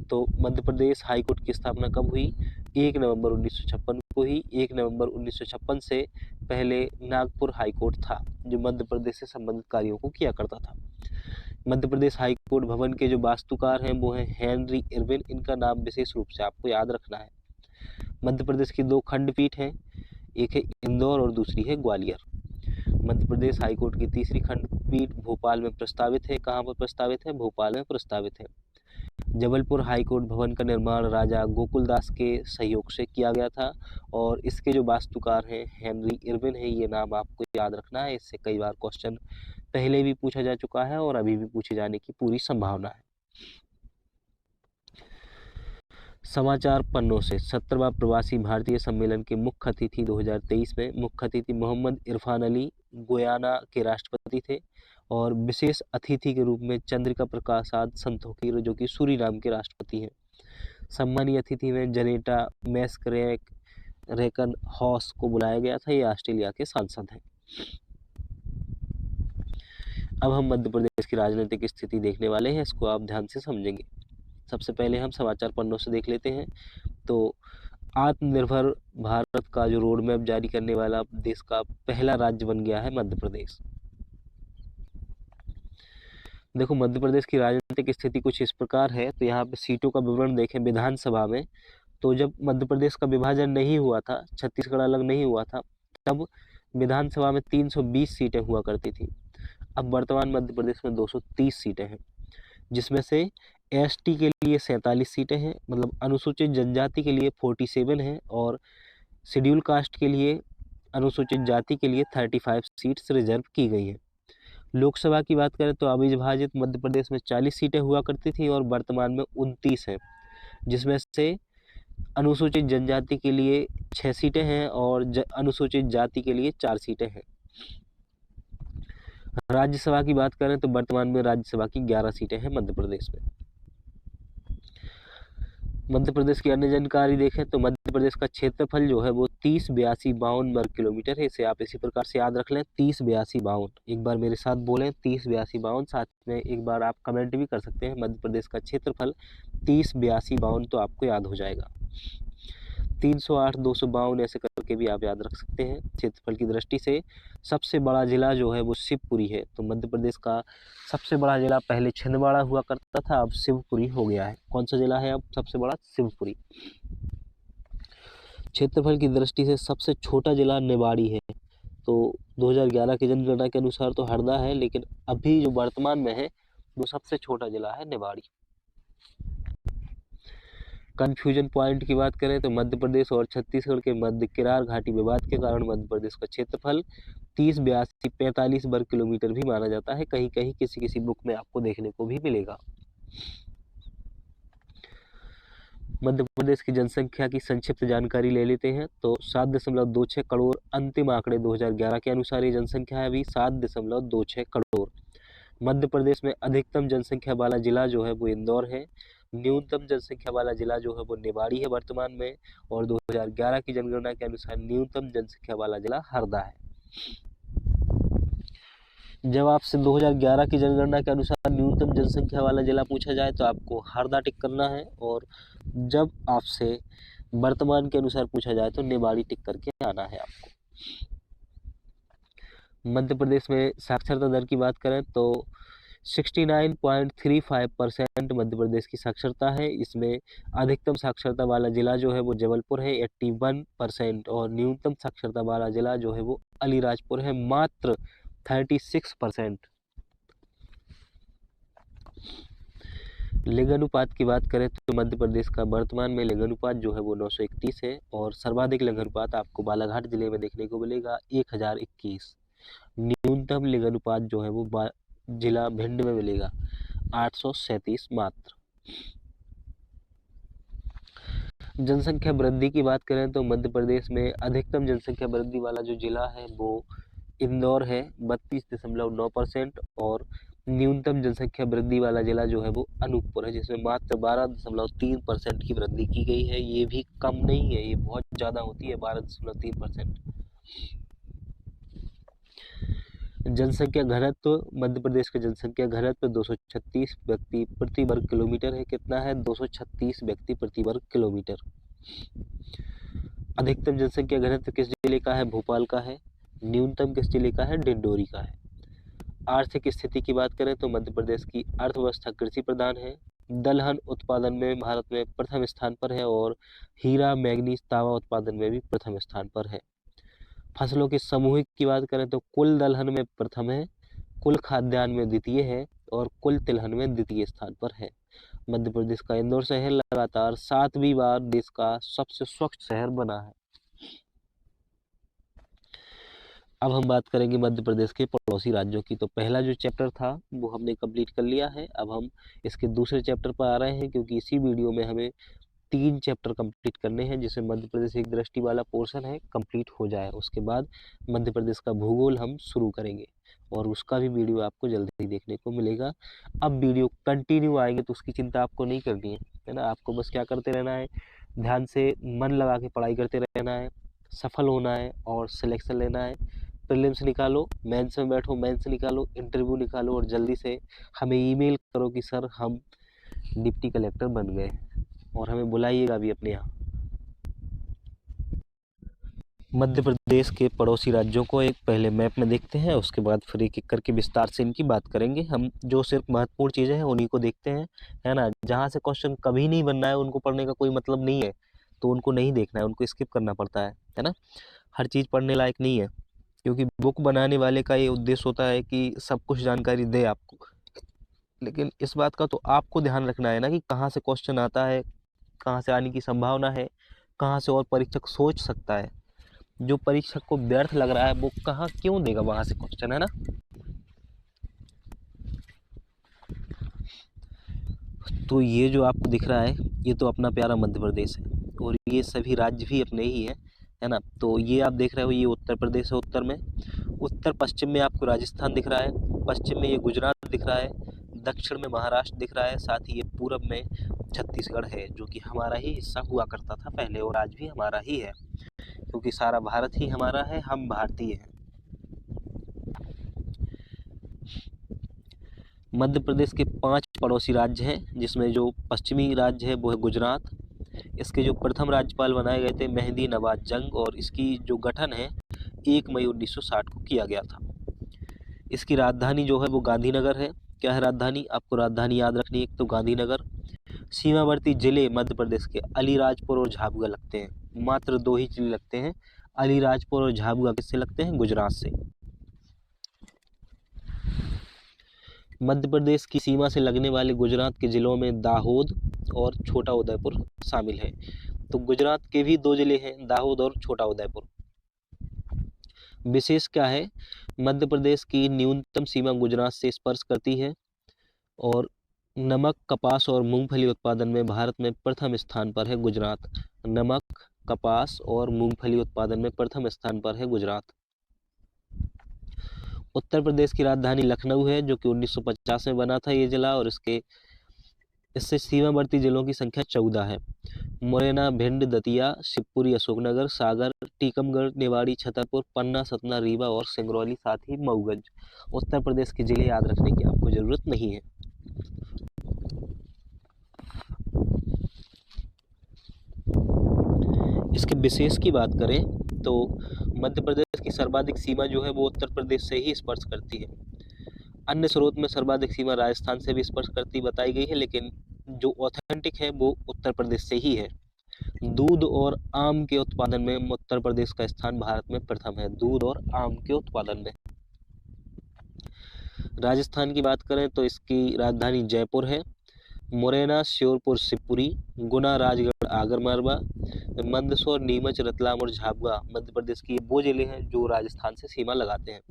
तो मध्य प्रदेश हाई कोर्ट की स्थापना कब हुई? 1 नवंबर 1956 को ही। 1 नवंबर 1956 से पहले नागपुर हाई कोर्ट था जो मध्य प्रदेश से संबंधित कार्यों को किया करता था। मध्य प्रदेश हाई कोर्ट भवन के जो वास्तुकार हैं वो हैं हेनरी इरविन। इनका नाम विशेष रूप से आपको याद रखना है। मध्य प्रदेश की 2 खंडपीठ हैं, एक है इंदौर और दूसरी है ग्वालियर। मध्य प्रदेश हाई कोर्ट की तीसरी खंडपीठ भोपाल में प्रस्तावित है। कहाँ पर प्रस्तावित है? भोपाल में प्रस्तावित है। जबलपुर हाई कोर्ट भवन का निर्माण राजा गोकुलदास के सहयोग से किया गया था और इसके जो वास्तुकार हैं हेनरी इरविन है। ये नाम आपको याद रखना है, इससे कई बार क्वेश्चन पहले भी पूछा जा चुका है और अभी भी पूछे जाने की पूरी संभावना है। समाचार पन्नों से 17वां प्रवासी भारतीय सम्मेलन के मुख्य अतिथि 2023 में मुख्य अतिथि मोहम्मद इरफान अली गुयाना के राष्ट्रपति थे और विशेष अतिथि के रूप में चंद्रिका प्रसाद संतोखी जो कि सूरीनाम के राष्ट्रपति हैं। सम्मानीय अतिथि में जनेटा मैस्करेकन हॉस को बुलाया गया था। ये ऑस्ट्रेलिया के सांसद हैं। अब हम मध्य प्रदेश की राजनीतिक स्थिति देखने वाले हैं, इसको आप ध्यान से समझेंगे। सबसे पहले हम समाचार पन्नों से देख लेते हैं। तो आत्मनिर्भर भारत का जो रोड मैप जारी करने वाला देश का पहला राज्य बन गया है मध्य प्रदेश। देखो मध्य प्रदेश की राजनीतिक स्थिति कुछ इस प्रकार है। तो यहाँ पे सीटों का विवरण देखें विधानसभा में, तो जब मध्य प्रदेश का विभाजन नहीं हुआ था, छत्तीसगढ़ अलग नहीं हुआ था, तब विधानसभा में 320 सीटें हुआ करती थी। अब वर्तमान मध्य प्रदेश में 230 सीटें हैं, जिसमें से एसटी के लिए 47 सीटें हैं, मतलब अनुसूचित जनजाति के लिए 47 हैं और शेड्यूल कास्ट के लिए अनुसूचित जाति के लिए 35 सीट्स रिजर्व की गई हैं। लोकसभा की बात करें तो अविभाजित मध्य प्रदेश में 40 सीटें हुआ करती थी और वर्तमान में 29 हैं, जिसमें से अनुसूचित जनजाति के लिए 6 सीटें हैं और अनुसूचित जाति के लिए 4 सीटें हैं। राज्यसभा की बात करें तो वर्तमान में राज्यसभा की 11 सीटें हैं मध्य प्रदेश में। मध्य प्रदेश की अन्य जानकारी देखें तो मध्य प्रदेश का क्षेत्रफल जो है वो 30,82,52 वर्ग किलोमीटर है। इसे आप इसी प्रकार से याद रख लें, 30,82,52। एक बार मेरे साथ बोलें 30,82,52। साथ में एक बार आप कमेंट भी कर सकते हैं मध्य प्रदेश का क्षेत्रफल 30,82,52, तो आपको याद हो जाएगा। 308, 252 ऐसे करके भी आप याद रख सकते हैं। क्षेत्रफल की दृष्टि से सबसे बड़ा जिला जो है वो शिवपुरी है। तो मध्य प्रदेश का सबसे बड़ा जिला पहले छिंदवाड़ा हुआ करता था, अब शिवपुरी हो गया है। कौन सा जिला है अब सबसे बड़ा? शिवपुरी। क्षेत्रफल की दृष्टि से सबसे छोटा जिला निवाड़ी है। तो 2011 की जनगणना के अनुसार तो हरदा है, लेकिन अभी जो वर्तमान में है वो सबसे छोटा जिला है निवाड़ी। कन्फ्यूजन पॉइंट की बात करें तो मध्य प्रदेश और छत्तीसगढ़ के मध्य किरार घाटी विवाद के कारण मध्य प्रदेश का क्षेत्रफल 30,82,45 वर्ग किलोमीटर भी माना जाता है। कहीं कहीं किसी किसी बुक में आपको देखने को भी मिलेगा। मध्य प्रदेश की जनसंख्या की संक्षिप्त जानकारी ले लेते हैं। तो 7.26 करोड़ अंतिम आंकड़े 2011 के अनुसार ये जनसंख्या है अभी 7.26 करोड़। मध्य प्रदेश में अधिकतम जनसंख्या वाला जिला जो है वो इंदौर है। न्यूनतम जनसंख्या वाला जिला जो है वो निवाड़ी है वर्तमान में, और 2011 की जनगणना के अनुसार न्यूनतम जनसंख्या वाला जिला हरदा है। जब आपसे 2011 की जनगणना के अनुसार न्यूनतम जनसंख्या वाला जिला पूछा जाए तो आपको हरदा टिक करना है, और जब आपसे वर्तमान के अनुसार पूछा जाए तो निवाड़ी टिक करके आना है आपको। मध्य प्रदेश में साक्षरता दर की बात करें तो 69.35% मध्य प्रदेश की साक्षरता है। इसमें अधिकतम साक्षरता वाला जिला जो है वो जबलपुर है 81%, और न्यूनतम साक्षरता वाला जिला जो है वो अलीराजपुर है मात्र 36%। लिंगानुपात की बात करें तो मध्य प्रदेश का वर्तमान में लिंगानुपात जो है वो 931 है और सर्वाधिक लिंगानुपात आपको बालाघाट जिले में देखने को मिलेगा 1021। न्यूनतम लिंगानुपात जो है वो जिला भिंड में मिलेगा 837 मात्र। जनसंख्या वृद्धि की बात करें तो मध्य प्रदेश में अधिकतम जनसंख्या वृद्धि वाला जो जिला है वो इंदौर है 32.9% और न्यूनतम जनसंख्या वृद्धि वाला जिला जो है वो अनूपपुर है जिसमें मात्र 12.3% की वृद्धि की गई है। ये भी कम नहीं है, ये बहुत ज़्यादा होती है 12.3%। जनसंख्या घनत्व मध्य प्रदेश का जनसंख्या घनत्व 236 व्यक्ति प्रति वर्ग किलोमीटर है। कितना है? 236 व्यक्ति प्रति वर्ग किलोमीटर। अधिकतम जनसंख्या घनत्व किस जिले का है? भोपाल का है। न्यूनतम किस जिले का है? डिंडोरी का है। आर्थिक स्थिति की बात करें तो मध्य प्रदेश की अर्थव्यवस्था कृषि प्रधान है। दलहन उत्पादन में भारत में प्रथम स्थान पर है और हीरा मैग्नीज तांबा उत्पादन में भी प्रथम स्थान पर है। फसलों के समूहिक की बात करें तो कुल दलहन में प्रथम है, कुल खाद्यान्न में द्वितीय है और कुल तिलहन में द्वितीय स्थान पर है। मध्य प्रदेश का इंदौर शहर लगातार 7वीं बार देश का सबसे स्वच्छ शहर बना है। अब हम बात करेंगे मध्य प्रदेश के पड़ोसी राज्यों की। तो पहला जो चैप्टर था वो हमने कंप्लीट कर लिया है। अब हम इसके दूसरे चैप्टर पर आ रहे हैं क्योंकि इसी वीडियो में हमें 3 चैप्टर कंप्लीट करने हैं जिसमें मध्य प्रदेश एक दृष्टि वाला पोर्शन है कंप्लीट हो जाए। उसके बाद मध्य प्रदेश का भूगोल हम शुरू करेंगे और उसका भी वीडियो आपको जल्दी ही देखने को मिलेगा। अब वीडियो कंटिन्यू आएंगे तो उसकी चिंता आपको नहीं करनी है ना। आपको बस क्या करते रहना है, ध्यान से मन लगा के पढ़ाई करते रहना है, सफल होना है और सिलेक्शन लेना है। प्रीलिम्स निकालो, मेंस में बैठो, मेंस निकालो, इंटरव्यू निकालो और जल्दी से हमें ईमेल करो कि सर हम डिप्टी कलेक्टर बन गए और हमें बुलाइएगा भी अपने यहाँ। मध्य प्रदेश के पड़ोसी राज्यों को एक पहले मैप में देखते हैं, उसके बाद फिर एक एक करके विस्तार से इनकी बात करेंगे। हम जो सिर्फ महत्वपूर्ण चीज़ें हैं उन्हीं को देखते हैं, है ना। जहाँ से क्वेश्चन कभी नहीं बनना है उनको पढ़ने का कोई मतलब नहीं है, तो उनको नहीं देखना है, उनको स्किप करना पड़ता है ना। हर चीज़ पढ़ने लायक नहीं है क्योंकि बुक बनाने वाले का ये उद्देश्य होता है कि सब कुछ जानकारी दे आपको, लेकिन इस बात का तो आपको ध्यान रखना है ना कि कहाँ से क्वेश्चन आता है, कहाँ से आने की संभावना है, कहाँ से और परीक्षक सोच सकता है। जो परीक्षक को व्यर्थ लग रहा है वो कहाँ क्यों देगा वहां से क्वेश्चन, है ना। तो ये जो आपको दिख रहा है ये तो अपना प्यारा मध्य प्रदेश है और ये सभी राज्य भी अपने ही है ना। तो ये आप देख रहे हो ये उत्तर प्रदेश है, उत्तर में। उत्तर पश्चिम में आपको राजस्थान दिख रहा है, पश्चिम में ये गुजरात दिख रहा है, दक्षिण में महाराष्ट्र दिख रहा है, साथ ही ये पूरब में छत्तीसगढ़ है जो कि हमारा ही हिस्सा हुआ करता था पहले और आज भी हमारा ही है क्योंकि सारा भारत ही हमारा है, हम भारतीय हैं। मध्य प्रदेश के 5 पड़ोसी राज्य हैं जिसमें जो पश्चिमी राज्य है वो है गुजरात। इसके जो प्रथम राज्यपाल बनाए गए थे मेहंदी नवाज जंग और इसकी जो गठन है 1 मई 1960 को किया गया था। इसकी राजधानी जो है वो गांधीनगर है। क्या है राजधानी? आपको राजधानी याद रखनी है, एक तो गांधीनगर। सीमावर्ती जिले मध्य प्रदेश के अलीराजपुर और झाबुआ लगते हैं, मात्र 2 ही जिले लगते हैं। अलीराजपुर और झाबुआ किससे लगते हैं? गुजरात से। मध्य प्रदेश की सीमा से लगने वाले गुजरात के जिलों में दाहोद और छोटा उदयपुर शामिल है। तो गुजरात के भी 2 जिले हैं, दाहोद और छोटा उदयपुर। विशेष क्या है? मध्य प्रदेश की न्यूनतम सीमा गुजरात से स्पर्श करती है और नमक, कपास और मूंगफली उत्पादन में भारत में प्रथम स्थान पर है गुजरात। नमक, कपास और मूंगफली उत्पादन में प्रथम स्थान पर है गुजरात। उत्तर प्रदेश की राजधानी लखनऊ है जो कि 1950 में बना था ये जिला और इससे सीमावर्ती जिलों की संख्या 14 है। मुरैना, भिंड, दतिया, शिवपुरी, अशोकनगर, सागर, टीकमगढ़, निवाड़ी, छतरपुर, पन्ना, सतना, रीवा और सिंगरौली, साथ ही मऊगंज। उत्तर प्रदेश के जिले याद रखने की आपको जरूरत नहीं है। इसके विशेष की बात करें तो मध्य प्रदेश की सर्वाधिक सीमा जो है वो उत्तर प्रदेश से ही स्पर्श करती है। अन्य स्रोत में सर्वाधिक सीमा राजस्थान से भी स्पर्श करती बताई गई है, लेकिन जो ऑथेंटिक है वो उत्तर प्रदेश से ही है। दूध और आम के उत्पादन में उत्तर प्रदेश का स्थान भारत में प्रथम है, दूध और आम के उत्पादन में। राजस्थान की बात करें तो इसकी राजधानी जयपुर है। मुरैना, श्योपुर, शिवपुरी, गुना, राजगढ़, आगरमालवा, मंदसौर, नीमच, रतलाम और झाबुआ मध्य प्रदेश के वो जिले हैं जो राजस्थान से सीमा लगाते हैं।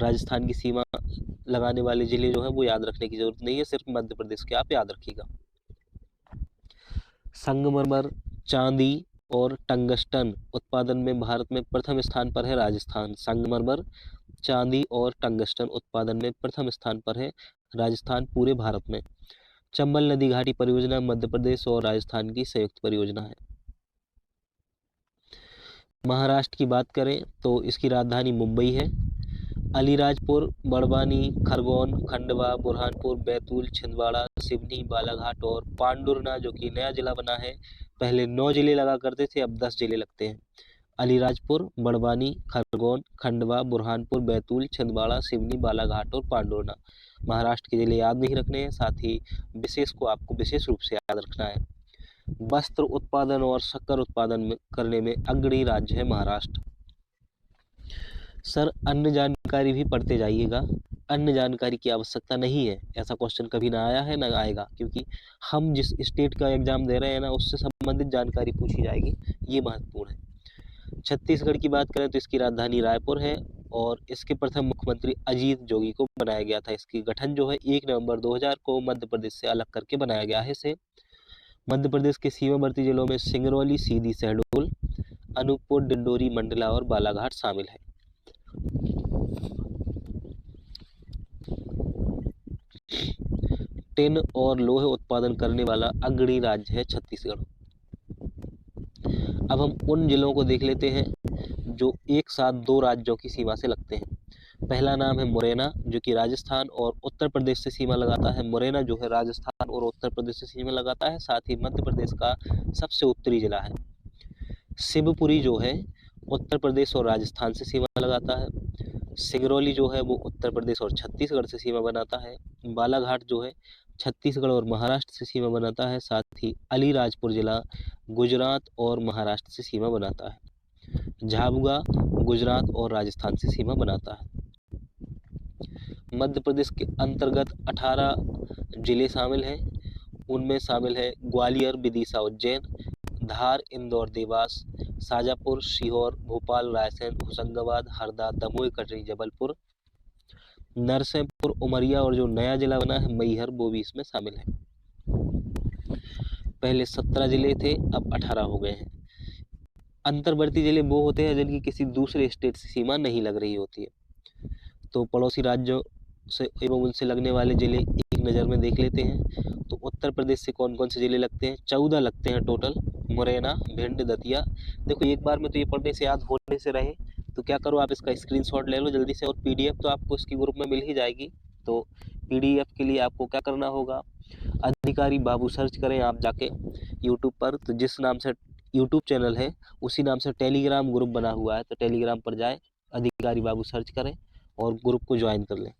राजस्थान की सीमा लगाने वाले जिले जो है वो याद रखने की जरूरत नहीं है, सिर्फ मध्य प्रदेश के आप याद रखिएगा। संगमरमर, चांदी और टंगस्टन उत्पादन में भारत में प्रथम स्थान पर है राजस्थान। संगमरमर, चांदी और टंगस्टन उत्पादन में प्रथम स्थान पर है राजस्थान पूरे भारत में। चंबल नदी घाटी परियोजना मध्य प्रदेश और राजस्थान की संयुक्त परियोजना है। महाराष्ट्र की बात करें तो इसकी राजधानी मुंबई है। अलीराजपुर, बड़वानी, खरगोन, खंडवा, बुरहानपुर, बैतूल, छिंदवाड़ा, सिवनी, बालाघाट और पांडुरना जो कि नया जिला बना है। पहले 9 जिले लगा करते थे, अब 10 जिले लगते हैं। अलीराजपुर, बड़वानी, खरगोन, खंडवा, बुरहानपुर, बैतूल, छिंदवाड़ा, सिवनी, बालाघाट और पांडुरना महाराष्ट्र के जिले याद नहीं रखने हैं, साथ ही विशेष को आपको विशेष रूप से याद रखना है। वस्त्र उत्पादन और शक्कर उत्पादन करने में अग्रणी राज्य है महाराष्ट्र। सर अन्य जानकारी भी पढ़ते जाइएगा, अन्य जानकारी की आवश्यकता नहीं है, ऐसा क्वेश्चन कभी ना आया है ना आएगा, क्योंकि हम जिस स्टेट का एग्जाम दे रहे हैं ना उससे संबंधित जानकारी पूछी जाएगी, ये महत्वपूर्ण है। छत्तीसगढ़ की बात करें तो इसकी राजधानी रायपुर है और इसके प्रथम मुख्यमंत्री अजीत जोगी को बनाया गया था। इसकी गठन जो है 1 नवंबर 2000 को मध्य प्रदेश से अलग करके बनाया गया है इसे। मध्य प्रदेश के सीमावर्ती जिलों में सिंगरौली, सीधी, शहडोल, अनूपपुर, डिंडोरी, मंडला और बालाघाट शामिल है। टिन और लोहे उत्पादन करने वाला अग्रणी राज्य है छत्तीसगढ़। अब हम उन जिलों को देख लेते हैं जो एक साथ 2 राज्यों की सीमा से लगते हैं। पहला नाम है मुरैना जो कि राजस्थान और उत्तर प्रदेश से सीमा लगाता है। मुरैना जो है राजस्थान और उत्तर प्रदेश से सीमा लगाता है, साथ ही मध्य प्रदेश का सबसे उत्तरी जिला है। शिवपुरी जो है उत्तर प्रदेश और राजस्थान से सीमा लगाता है। सिंगरौली जो है वो उत्तर प्रदेश और छत्तीसगढ़ से सीमा बनाता है। बालाघाट जो है छत्तीसगढ़ और महाराष्ट्र से सीमा बनाता है, साथ ही अलीराजपुर जिला गुजरात और महाराष्ट्र से सीमा बनाता है। झाबुआ गुजरात और राजस्थान से सीमा बनाता है। मध्य प्रदेश के अंतर्गत 18 जिले शामिल हैं। उनमें शामिल है ग्वालियर, विदिशा, उज्जैन, धार, इंदौर, देवास, शाजापुर, सीहोर, भोपाल, रायसेन, होशंगाबाद, हरदा, दमोह, कटनी, जबलपुर, नरसिंहपुर, उमरिया और जो नया जिला बना है मैहर वो भी इसमें शामिल है। पहले 17 जिले थे, अब 18 हो गए हैं। अंतर्वर्ती जिले वो होते हैं जिनकी किसी दूसरे स्टेट से सीमा नहीं लग रही होती है। तो पड़ोसी राज्यों से एवं उनसे लगने वाले जिले एक नज़र में देख लेते हैं। तो उत्तर प्रदेश से कौन कौन से जिले लगते हैं? 14 लगते हैं टोटल। मुरैना, भिंड, दतिया। देखो एक बार में तो ये पढ़ने से याद होने से रहे तो क्या करो आप इसका स्क्रीनशॉट ले लो जल्दी से, और पीडीएफ तो आपको इसकी ग्रुप में मिल ही जाएगी। तो पीडीएफ के लिए आपको क्या करना होगा, अधिकारी बाबू सर्च करें आप जाके यूट्यूब पर, तो जिस नाम से यूट्यूब चैनल है उसी नाम से टेलीग्राम ग्रुप बना हुआ है, तो टेलीग्राम पर जाए, अधिकारी बाबू सर्च करें और ग्रुप को ज्वाइन कर लें।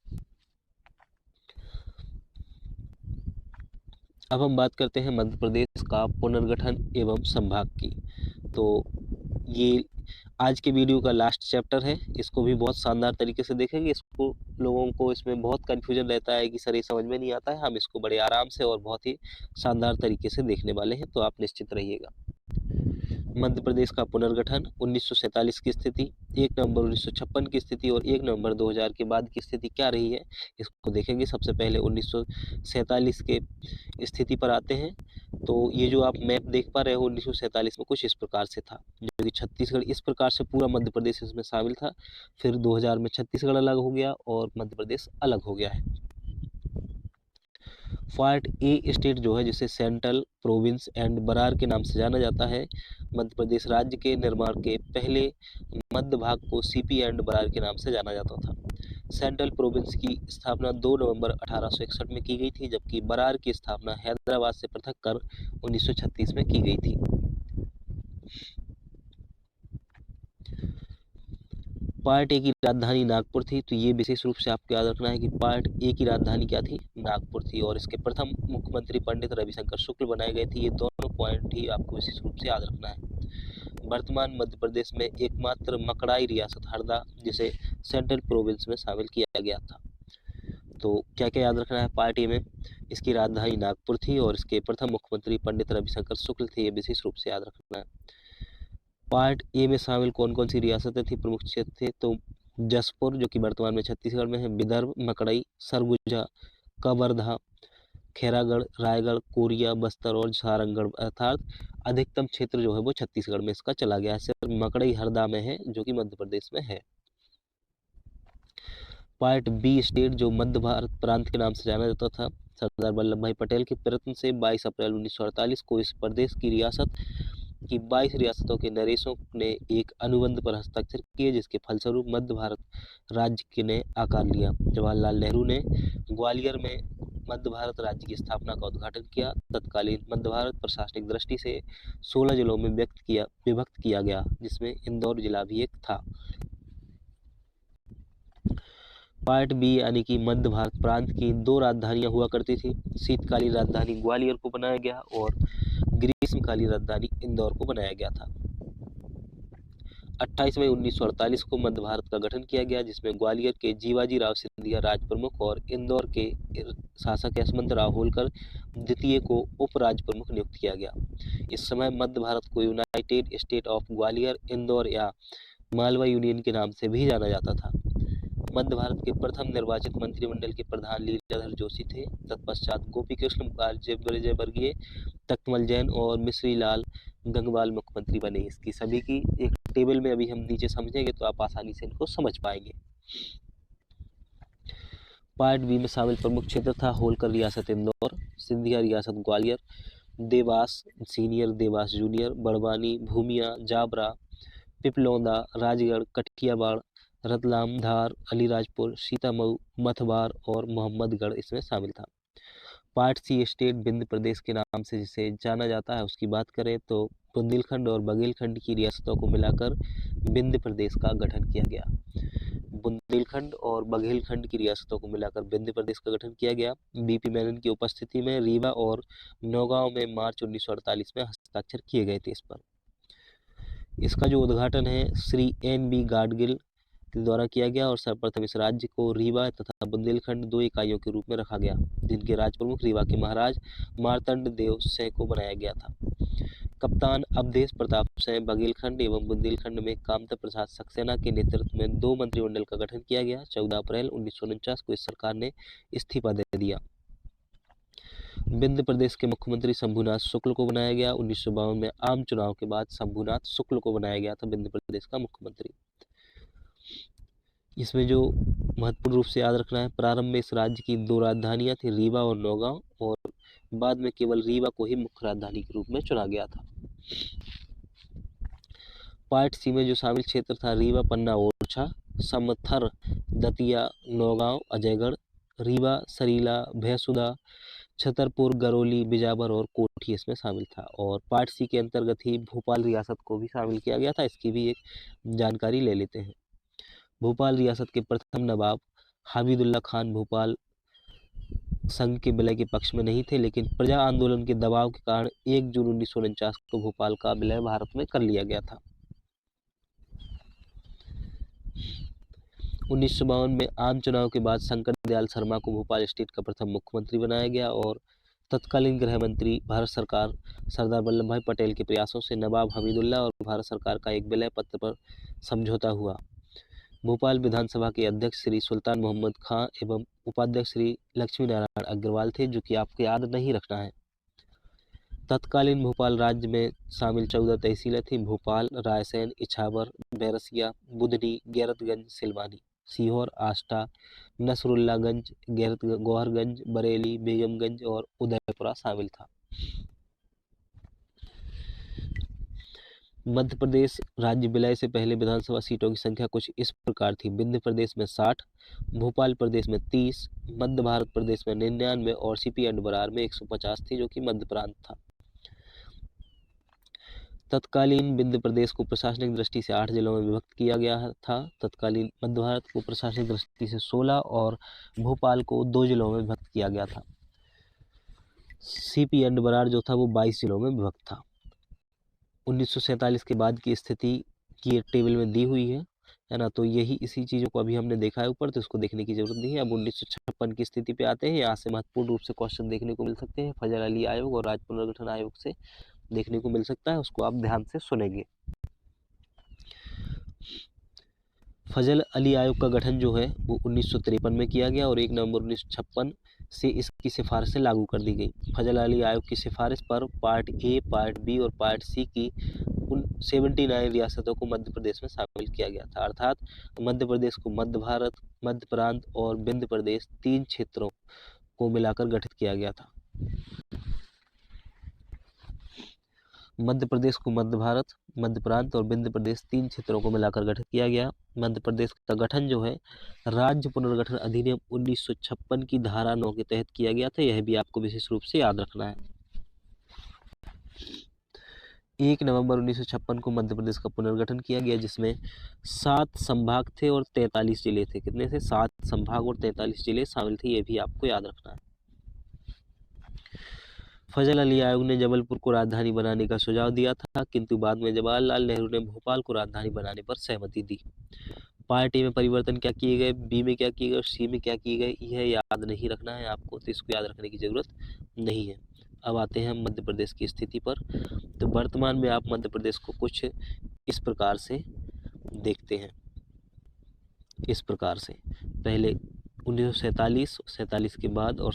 अब हम बात करते हैं मध्य प्रदेश का पुनर्गठन एवं संभाग की। तो ये आज के वीडियो का लास्ट चैप्टर है, इसको भी बहुत शानदार तरीके से देखेंगे। इसको लोगों को इसमें बहुत कन्फ्यूजन रहता है कि सर ये समझ में नहीं आता है, हम इसको बड़े आराम से और बहुत ही शानदार तरीके से देखने वाले हैं, तो आप निश्चित रहिएगा। मध्य प्रदेश का पुनर्गठन, 1947 की स्थिति, 1 नवंबर 1956 की स्थिति और 1 नवंबर 2000 के बाद की स्थिति क्या रही है इसको देखेंगे। सबसे पहले 1947 के स्थिति पर आते हैं। तो ये जो आप मैप देख पा रहे हो 1947 में कुछ इस प्रकार से था, जो कि छत्तीसगढ़ इस प्रकार से पूरा मध्य प्रदेश इसमें शामिल था। फिर 2000 में छत्तीसगढ़ अलग हो गया और मध्य प्रदेश अलग हो गया है। पार्ट ए स्टेट जो है जिसे सेंट्रल, प्रोविंस एंड बरार के नाम से जाना जाता है। मध्य प्रदेश राज्य के निर्माण के पहले मध्य भाग को सीपी एंड बरार के नाम से जाना जाता था। सेंट्रल प्रोविंस की स्थापना 2 नवंबर 1861 में की गई थी, जबकि बरार की स्थापना हैदराबाद से पृथक कर 1936 में की गई थी। पार्ट ए की राजधानी नागपुर थी, तो ये विशेष रूप से आपको याद रखना है कि पार्ट ए की राजधानी क्या थी, नागपुर थी, और इसके प्रथम मुख्यमंत्री पंडित रविशंकर शुक्ल बनाए गए थे। ये दोनों पॉइंट ही आपको विशेष रूप से याद रखना है। वर्तमान मध्य प्रदेश में एकमात्र मकड़ाई रियासत हरदा, जिसे सेंट्रल प्रोविंस में शामिल किया गया था। तो क्या क्या याद रखना है पार्ट ए में, इसकी राजधानी नागपुर थी और इसके प्रथम मुख्यमंत्री पंडित रविशंकर शुक्ल थे, ये विशेष रूप से याद रखना है। पार्ट ए में शामिल कौन कौन सी रियासतें थी, प्रमुख क्षेत्र थे, तो जसपुर जो कि वर्तमान में छत्तीसगढ़ में है, विदर्भ, मकड़ई, सरगुजा, कवर्धा, खैरागढ़, रायगढ़, कोरिया, बस्तर और सारंगढ़, अर्थात अधिकतम क्षेत्र जो है वो छत्तीसगढ़ में इसका चला गया है। सिर्फ मकड़ई हरदा में है जो कि मध्य प्रदेश में है। पार्ट बी स्टेट जो मध्य भारत प्रांत के नाम से जाना जाता था, सरदार वल्लभ भाई पटेल के प्रयत्न से 22 अप्रैल 1948 को इस प्रदेश की रियासत की 22 रियासतों के नरेशों ने एक अनुबंध पर हस्ताक्षर किए, जिसके फलस्वरूप मध्य भारत राज्य ने आकार लिया। जवाहरलाल नेहरू ने ग्वालियर में मध्य भारत राज्य की स्थापना का उद्घाटन किया। तत्कालीन मध्य भारत प्रशासनिक दृष्टि से 16 जिलों में विभक्त किया गया, जिसमें इंदौर जिला भी एक था। पार्ट बी यानी कि मध्य भारत प्रांत की 2 राजधानियां हुआ करती थी। शीतकालीन राजधानी ग्वालियर को बनाया गया और ग्रीष्मकालीन राजधानी इंदौर को बनाया गया था। 28 मई 1948 को मध्य भारत का गठन किया गया, जिसमें ग्वालियर के जीवाजी राव सिंधिया राज प्रमुख और इंदौर के शासक यशवंत राव होलकर द्वितीय को उप राज प्रमुख नियुक्त किया गया। इस समय मध्य भारत को United state of Gwalior, Indore या मालवा यूनियन के नाम से भी जाना जाता था। मध्य भारत के प्रथम निर्वाचित मंत्रिमंडल के प्रधान लीलाधर जोशी थे। तत्पश्चात गोपी कृष्ण विजयवर्गीय, तख्तमल जैन और मिश्री लाल गंगवाल मुख्यमंत्री बने। इसकी सभी की एक टेबल में अभी हम नीचे समझेंगे तो आप आसानी से इनको समझ पाएंगे। पार्ट बी में शामिल प्रमुख क्षेत्र था होलकर रियासत इंदौर, सिंधिया रियासत ग्वालियर, देवास सीनियर, देवास जूनियर, बड़वानी, भूमिया, जाबरा, पिपलौदा, राजगढ़, कठियावाड़, रतलाम, धार, अलीराजपुर, सीतामऊ, मथबार और मोहम्मदगढ़ इसमें शामिल था। पार्ट सी स्टेट विंध्य प्रदेश के नाम से जिसे जाना जाता है, उसकी बात करें तो बुंदेलखंड और बघेलखंड की रियासतों को मिलाकर विंध्य प्रदेश का गठन किया गया। बुंदेलखंड और बघेलखंड की रियासतों को मिलाकर विंध्य प्रदेश का गठन किया गया। बीपी मेनन की उपस्थिति में रीवा और नौगांव में मार्च 1948 में हस्ताक्षर किए गए थे इस पर। इसका जो उद्घाटन है श्री NB गाडगिल के द्वारा किया गया और सर्वप्रथम इस राज्य को रीवा तथा बुंदेलखंड 2 इकाइयों के रूप में रखा गया, जिनके राज प्रमुख रीवा के महाराज मार्तंड देव सिंह को बनाया गया था। कप्तान अवधेश प्रताप सिंह बघेलखंड एवं बुंदेलखंड में कामता प्रसाद सक्सेना के नेतृत्व में 2 मंत्रिमंडल का गठन किया गया। 14 अप्रैल 1949 को इस सरकार ने इस्तीफा दे दिया। विंध्य प्रदेश के मुख्यमंत्री शंभुनाथ शुक्ल को बनाया गया। 1952 में आम चुनाव के बाद शंभुनाथ शुक्ल को बनाया गया था विंध्य प्रदेश का मुख्यमंत्री। इसमें जो महत्वपूर्ण रूप से याद रखना है, प्रारंभ में इस राज्य की 2 राजधानियां थी, रीवा और नौगांव, और बाद में केवल रीवा को ही मुख्य राजधानी के रूप में चुना गया था। पार्ट सी में जो शामिल क्षेत्र था, रीवा, पन्ना, ओरछा, समथर, दतिया, नौगांव, अजयगढ़, रीवा, सरीला, भैंसुदा, छतरपुर, गरौली, बिजावर और कोठी इसमें शामिल था। और पार्ट सी के अंतर्गत ही भोपाल रियासत को भी शामिल किया गया था। इसकी भी एक जानकारी ले लेते हैं। भोपाल रियासत के प्रथम नवाब हामिदुल्ला खान भोपाल संघ के विलय के पक्ष में नहीं थे, लेकिन प्रजा आंदोलन के दबाव के कारण 1 जून 1949 को भोपाल का विलय भारत में कर लिया गया था। 1952 में आम चुनाव के बाद शंकर दयाल शर्मा को भोपाल स्टेट का प्रथम मुख्यमंत्री बनाया गया और तत्कालीन गृह मंत्री भारत सरकार सरदार वल्लभ भाई पटेल के प्रयासों से नवाब हमीदुल्ला और भारत सरकार का एक विलय पत्र पर समझौता हुआ। भोपाल विधानसभा के अध्यक्ष श्री सुल्तान मोहम्मद खां एवं उपाध्यक्ष श्री लक्ष्मी नारायण अग्रवाल थे, जो कि आपको याद नहीं रखना है। तत्कालीन भोपाल राज्य में शामिल 14 तहसीलें थीं, भोपाल, रायसेन, इछावर, बैरसिया, बुधनी, गैरतगंज, सिलवानी, सीहोर, आष्टा, नसरुल्लागंज, गौहरगंज, बरेली, बेगमगंज और उदयपुरा शामिल था। मध्य प्रदेश राज्य विलय से पहले विधानसभा सीटों की संख्या कुछ इस प्रकार थी। विंध्य प्रदेश में 60, भोपाल प्रदेश में 30, मध्य भारत प्रदेश में 99 और सीपी एंड बरार में 150 थी, जो कि मध्य प्रांत था। तत्कालीन विंध्य प्रदेश को प्रशासनिक दृष्टि से 8 जिलों में विभक्त किया गया था। तत्कालीन मध्य भारत को प्रशासनिक दृष्टि से 16 और भोपाल को 2 जिलों में विभक्त किया गया था। सीपी एंड बरार जो था वो 22 जिलों में विभक्त था। 1947 के बाद की स्थिति की एक टेबल में दी हुई है। है ना। तो यही इसी चीज़ों को अभी हमने देखा है ऊपर, तो इसको देखने की जरूरत नहीं है। अब 1956 की स्थिति पे आते हैं। यहाँ से महत्वपूर्ण रूप से क्वेश्चन देखने को मिल सकते हैं, फजल अली आयोग और राज्य पुनर्गठन आयोग से देखने को मिल सकता है, उसको आप ध्यान से सुनेंगे। फजल अली आयोग का गठन जो है वो 1953 में किया गया और 1 नवंबर 1956 से इसकी सिफारिशें लागू कर दी गई। फजल अली आयोग की सिफारिश पर पार्ट ए, पार्ट बी और पार्ट सी की उन 79 रियासतों को मध्य प्रदेश में शामिल किया गया था। अर्थात मध्य प्रदेश को मध्य भारत, मध्य प्रांत और विंध्य प्रदेश 3 क्षेत्रों को मिलाकर गठित किया गया था। मध्य प्रदेश को मध्य भारत, मध्य प्रांत और विंध्य प्रदेश 3 क्षेत्रों को मिलाकर गठित किया गया। मध्य प्रदेश का गठन जो है राज्य पुनर्गठन अधिनियम 1956 की धारा 9 के तहत किया गया था। यह भी आपको विशेष रूप से याद रखना है। 1 नवंबर 1956 को मध्य प्रदेश का पुनर्गठन किया गया, जिसमें 7 संभाग थे और 43 जिले थे। कितने थे? 7 संभाग और 43 जिले शामिल थे। ये भी आपको याद रखना है। फजल अली आयोग ने जबलपुर को राजधानी बनाने का सुझाव दिया था, किंतु बाद में जवाहरलाल नेहरू ने भोपाल को राजधानी बनाने पर सहमति दी। पार्ट ए में परिवर्तन क्या किए गए, बी में क्या किए गए और सी में क्या किए गए, यह याद नहीं रखना है आपको, तो इसको याद रखने की जरूरत नहीं है। अब आते हैं मध्य प्रदेश की स्थिति पर। तो वर्तमान में आप मध्य प्रदेश को कुछ इस प्रकार से देखते हैं। इस प्रकार से पहले 1947, 47 के बाद और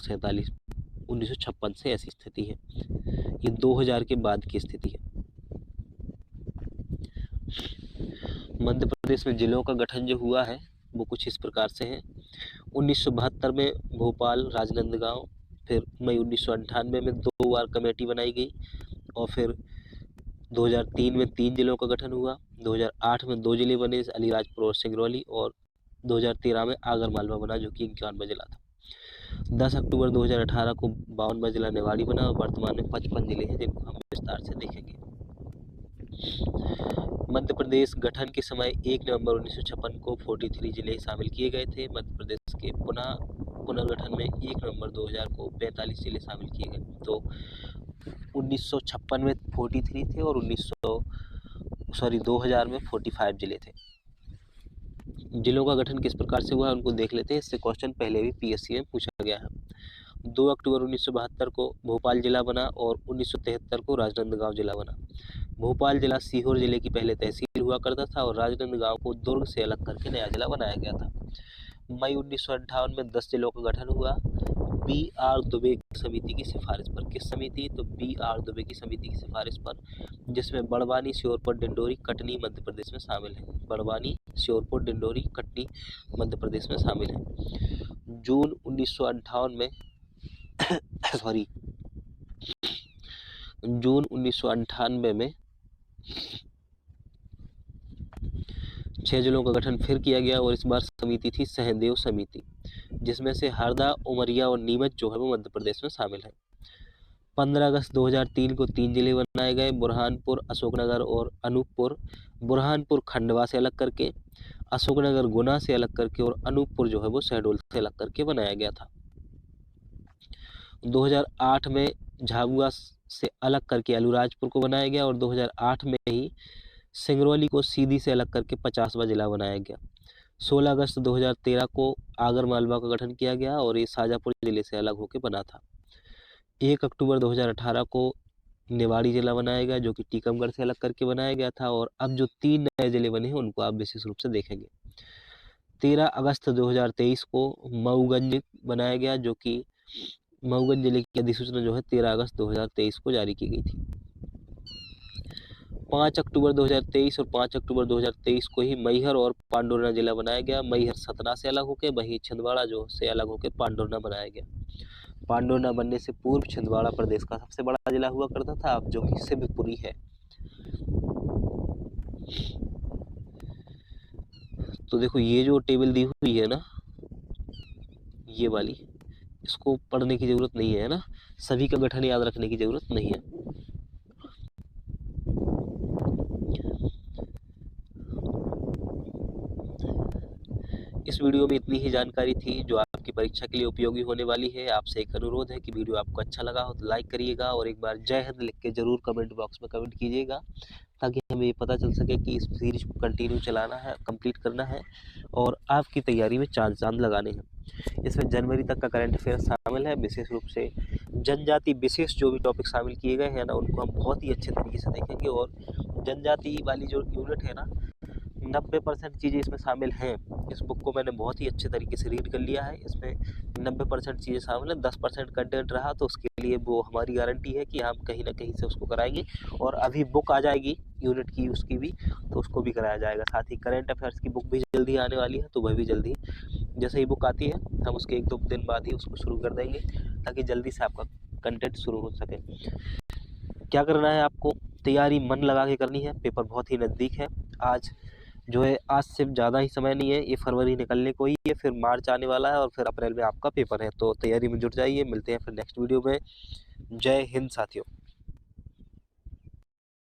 1956 से ऐसी स्थिति है। ये 2000 के बाद की स्थिति है। मध्य प्रदेश में जिलों का गठन जो हुआ है वो कुछ इस प्रकार से है। 1972 में भोपाल, राजनांदगांव, फिर मई 1998 में 2 बार कमेटी बनाई गई और फिर 2003 में 3 जिलों का गठन हुआ। 2008 में 2 जिले बने, अलीराजपुर और सिंगरौली, और 2013 में आगर मालवा बना जो कि 51वां जिला था। 10 अक्टूबर 2018 को 52वां जिला निवाड़ी बना और वर्तमान में 55 जिले हैं, जिनको हम विस्तार से देखेंगे। मध्य प्रदेश गठन के समय 1 नवंबर 1956 को 43 जिले शामिल किए गए थे। मध्य प्रदेश के पुनर्गठन में 1 नवंबर 2000 को 45 जिले शामिल किए गए। तो 1956 में 43 थे और 2000 में 45 जिले थे। जिलों का गठन किस प्रकार से हुआ उनको देख लेते हैं। इससे क्वेश्चन पहले भी पीएससी में पूछा गया है। 2 अक्टूबर 1972 को भोपाल जिला बना और 1973 को राजनांदगांव जिला बना। भोपाल जिला सीहोर जिले की पहले तहसील हुआ करता था और राजनांदगांव को दुर्ग से अलग करके नया जिला बनाया गया था। मई 1958 में 10 जिलों का गठन हुआ बी.आर. दुबे की समिति की सिफारिश पर। किस समिति? तो बी.आर. दुबे की समिति की सिफारिश पर, जिसमें बड़वानी, श्योपुर, डिंडोरी, कटनी मध्य प्रदेश में शामिल है। बड़वानी, श्योपुर, डिंडोरी, कटनी मध्य प्रदेश में शामिल है। जून 1958 में जून 1998 में 6 जिलों का गठन फिर किया गया और इस बार समिति थी सहदेव समिति, जिसमें से हरदा, उमरिया और नीमच जो है वो मध्य प्रदेश में शामिल है। 15 अगस्त 2003 को 3 जिले बनाए गए, बुरहानपुर, अशोकनगर और अनूपपुर। बुरहानपुर खंडवा से अलग करके, अशोकनगर गुना से अलग करके और अनूपपुर जो है वो शहडोल से अलग करके बनाया गया था। 2008 में झाबुआ से अलग करके अलीराजपुर को बनाया गया और 2008 में ही सिंगरौली को सीधी से अलग करके 50वां जिला बनाया गया। 16 अगस्त 2013 को आगर मालवा का गठन किया गया और ये शाजापुर जिले से अलग होकर बना था। 1 अक्टूबर 2018 को निवाड़ी जिला बनाया गया जो कि टीकमगढ़ से अलग करके बनाया गया था। और अब जो 3 नए जिले बने हैं उनको आप विशेष रूप से देखेंगे। 13 अगस्त 2023 को मऊगंज बनाया गया, जो कि मऊगंज जिले की अधिसूचना जो है 13 अगस्त 2023 को जारी की गई थी। 5 अक्टूबर 2023 और 5 अक्टूबर 2023 को ही मैहर और पांडुरना जिला बनाया गया। मैहर सतना से अलग होकर, वहीं छिंदवाड़ा जो से अलग होकर पांडुरना बनाया गया। पांडुरना बनने से पूर्व छिंदवाड़ा प्रदेश का सबसे बड़ा जिला हुआ करता था, अब जो कि शिवपुरी है। तो देखो ये जो टेबल दी हुई है ना, ये वाली, इसको पढ़ने की जरूरत नहीं है ना, सभी का गठन याद रखने की जरूरत नहीं है। इस वीडियो में इतनी ही जानकारी थी जो आपकी परीक्षा के लिए उपयोगी होने वाली है। आपसे एक अनुरोध है कि वीडियो आपको अच्छा लगा हो तो लाइक करिएगा और एक बार जय हिंद लिख के ज़रूर कमेंट बॉक्स में कमेंट कीजिएगा, ताकि हमें ये पता चल सके कि इस सीरीज को कंटिन्यू चलाना है, कंप्लीट करना है और आपकी तैयारी में चांद लगाने हैं। इसमें जनवरी तक का करंट अफेयर शामिल है। विशेष रूप से जनजाति विशेष जो भी टॉपिक शामिल किए गए हैं ना, उनको हम बहुत ही अच्छे तरीके से देखेंगे। और जनजाति वाली जो यूनिट है ना, 90% चीज़ें इसमें शामिल हैं। इस बुक को मैंने बहुत ही अच्छे तरीके से रीड कर लिया है। इसमें 90% चीज़ें शामिल हैं। 10% कंटेंट रहा तो उसके लिए वो हमारी गारंटी है कि हम कहीं ना कहीं से उसको कराएंगे। और अभी बुक आ जाएगी यूनिट की, उसकी भी, तो उसको भी कराया जाएगा। साथ ही करंट अफेयर्स की बुक भी जल्दी आने वाली है, तो वह भी जल्दी, जैसे ही बुक आती है हम उसके 1-2 दिन बाद ही उसको शुरू कर देंगे, ताकि जल्दी से आपका कंटेंट शुरू हो सके। क्या करना है आपको? तैयारी मन लगा के करनी है। पेपर बहुत ही नज़दीक है। आज जो है, आज से ज़्यादा ही समय नहीं है, ये फरवरी निकलने को ही है, फिर मार्च आने वाला है और फिर अप्रैल में आपका पेपर है। तो तैयारी में जुट जाइए। मिलते हैं फिर नेक्स्ट वीडियो में। जय हिंद साथियों।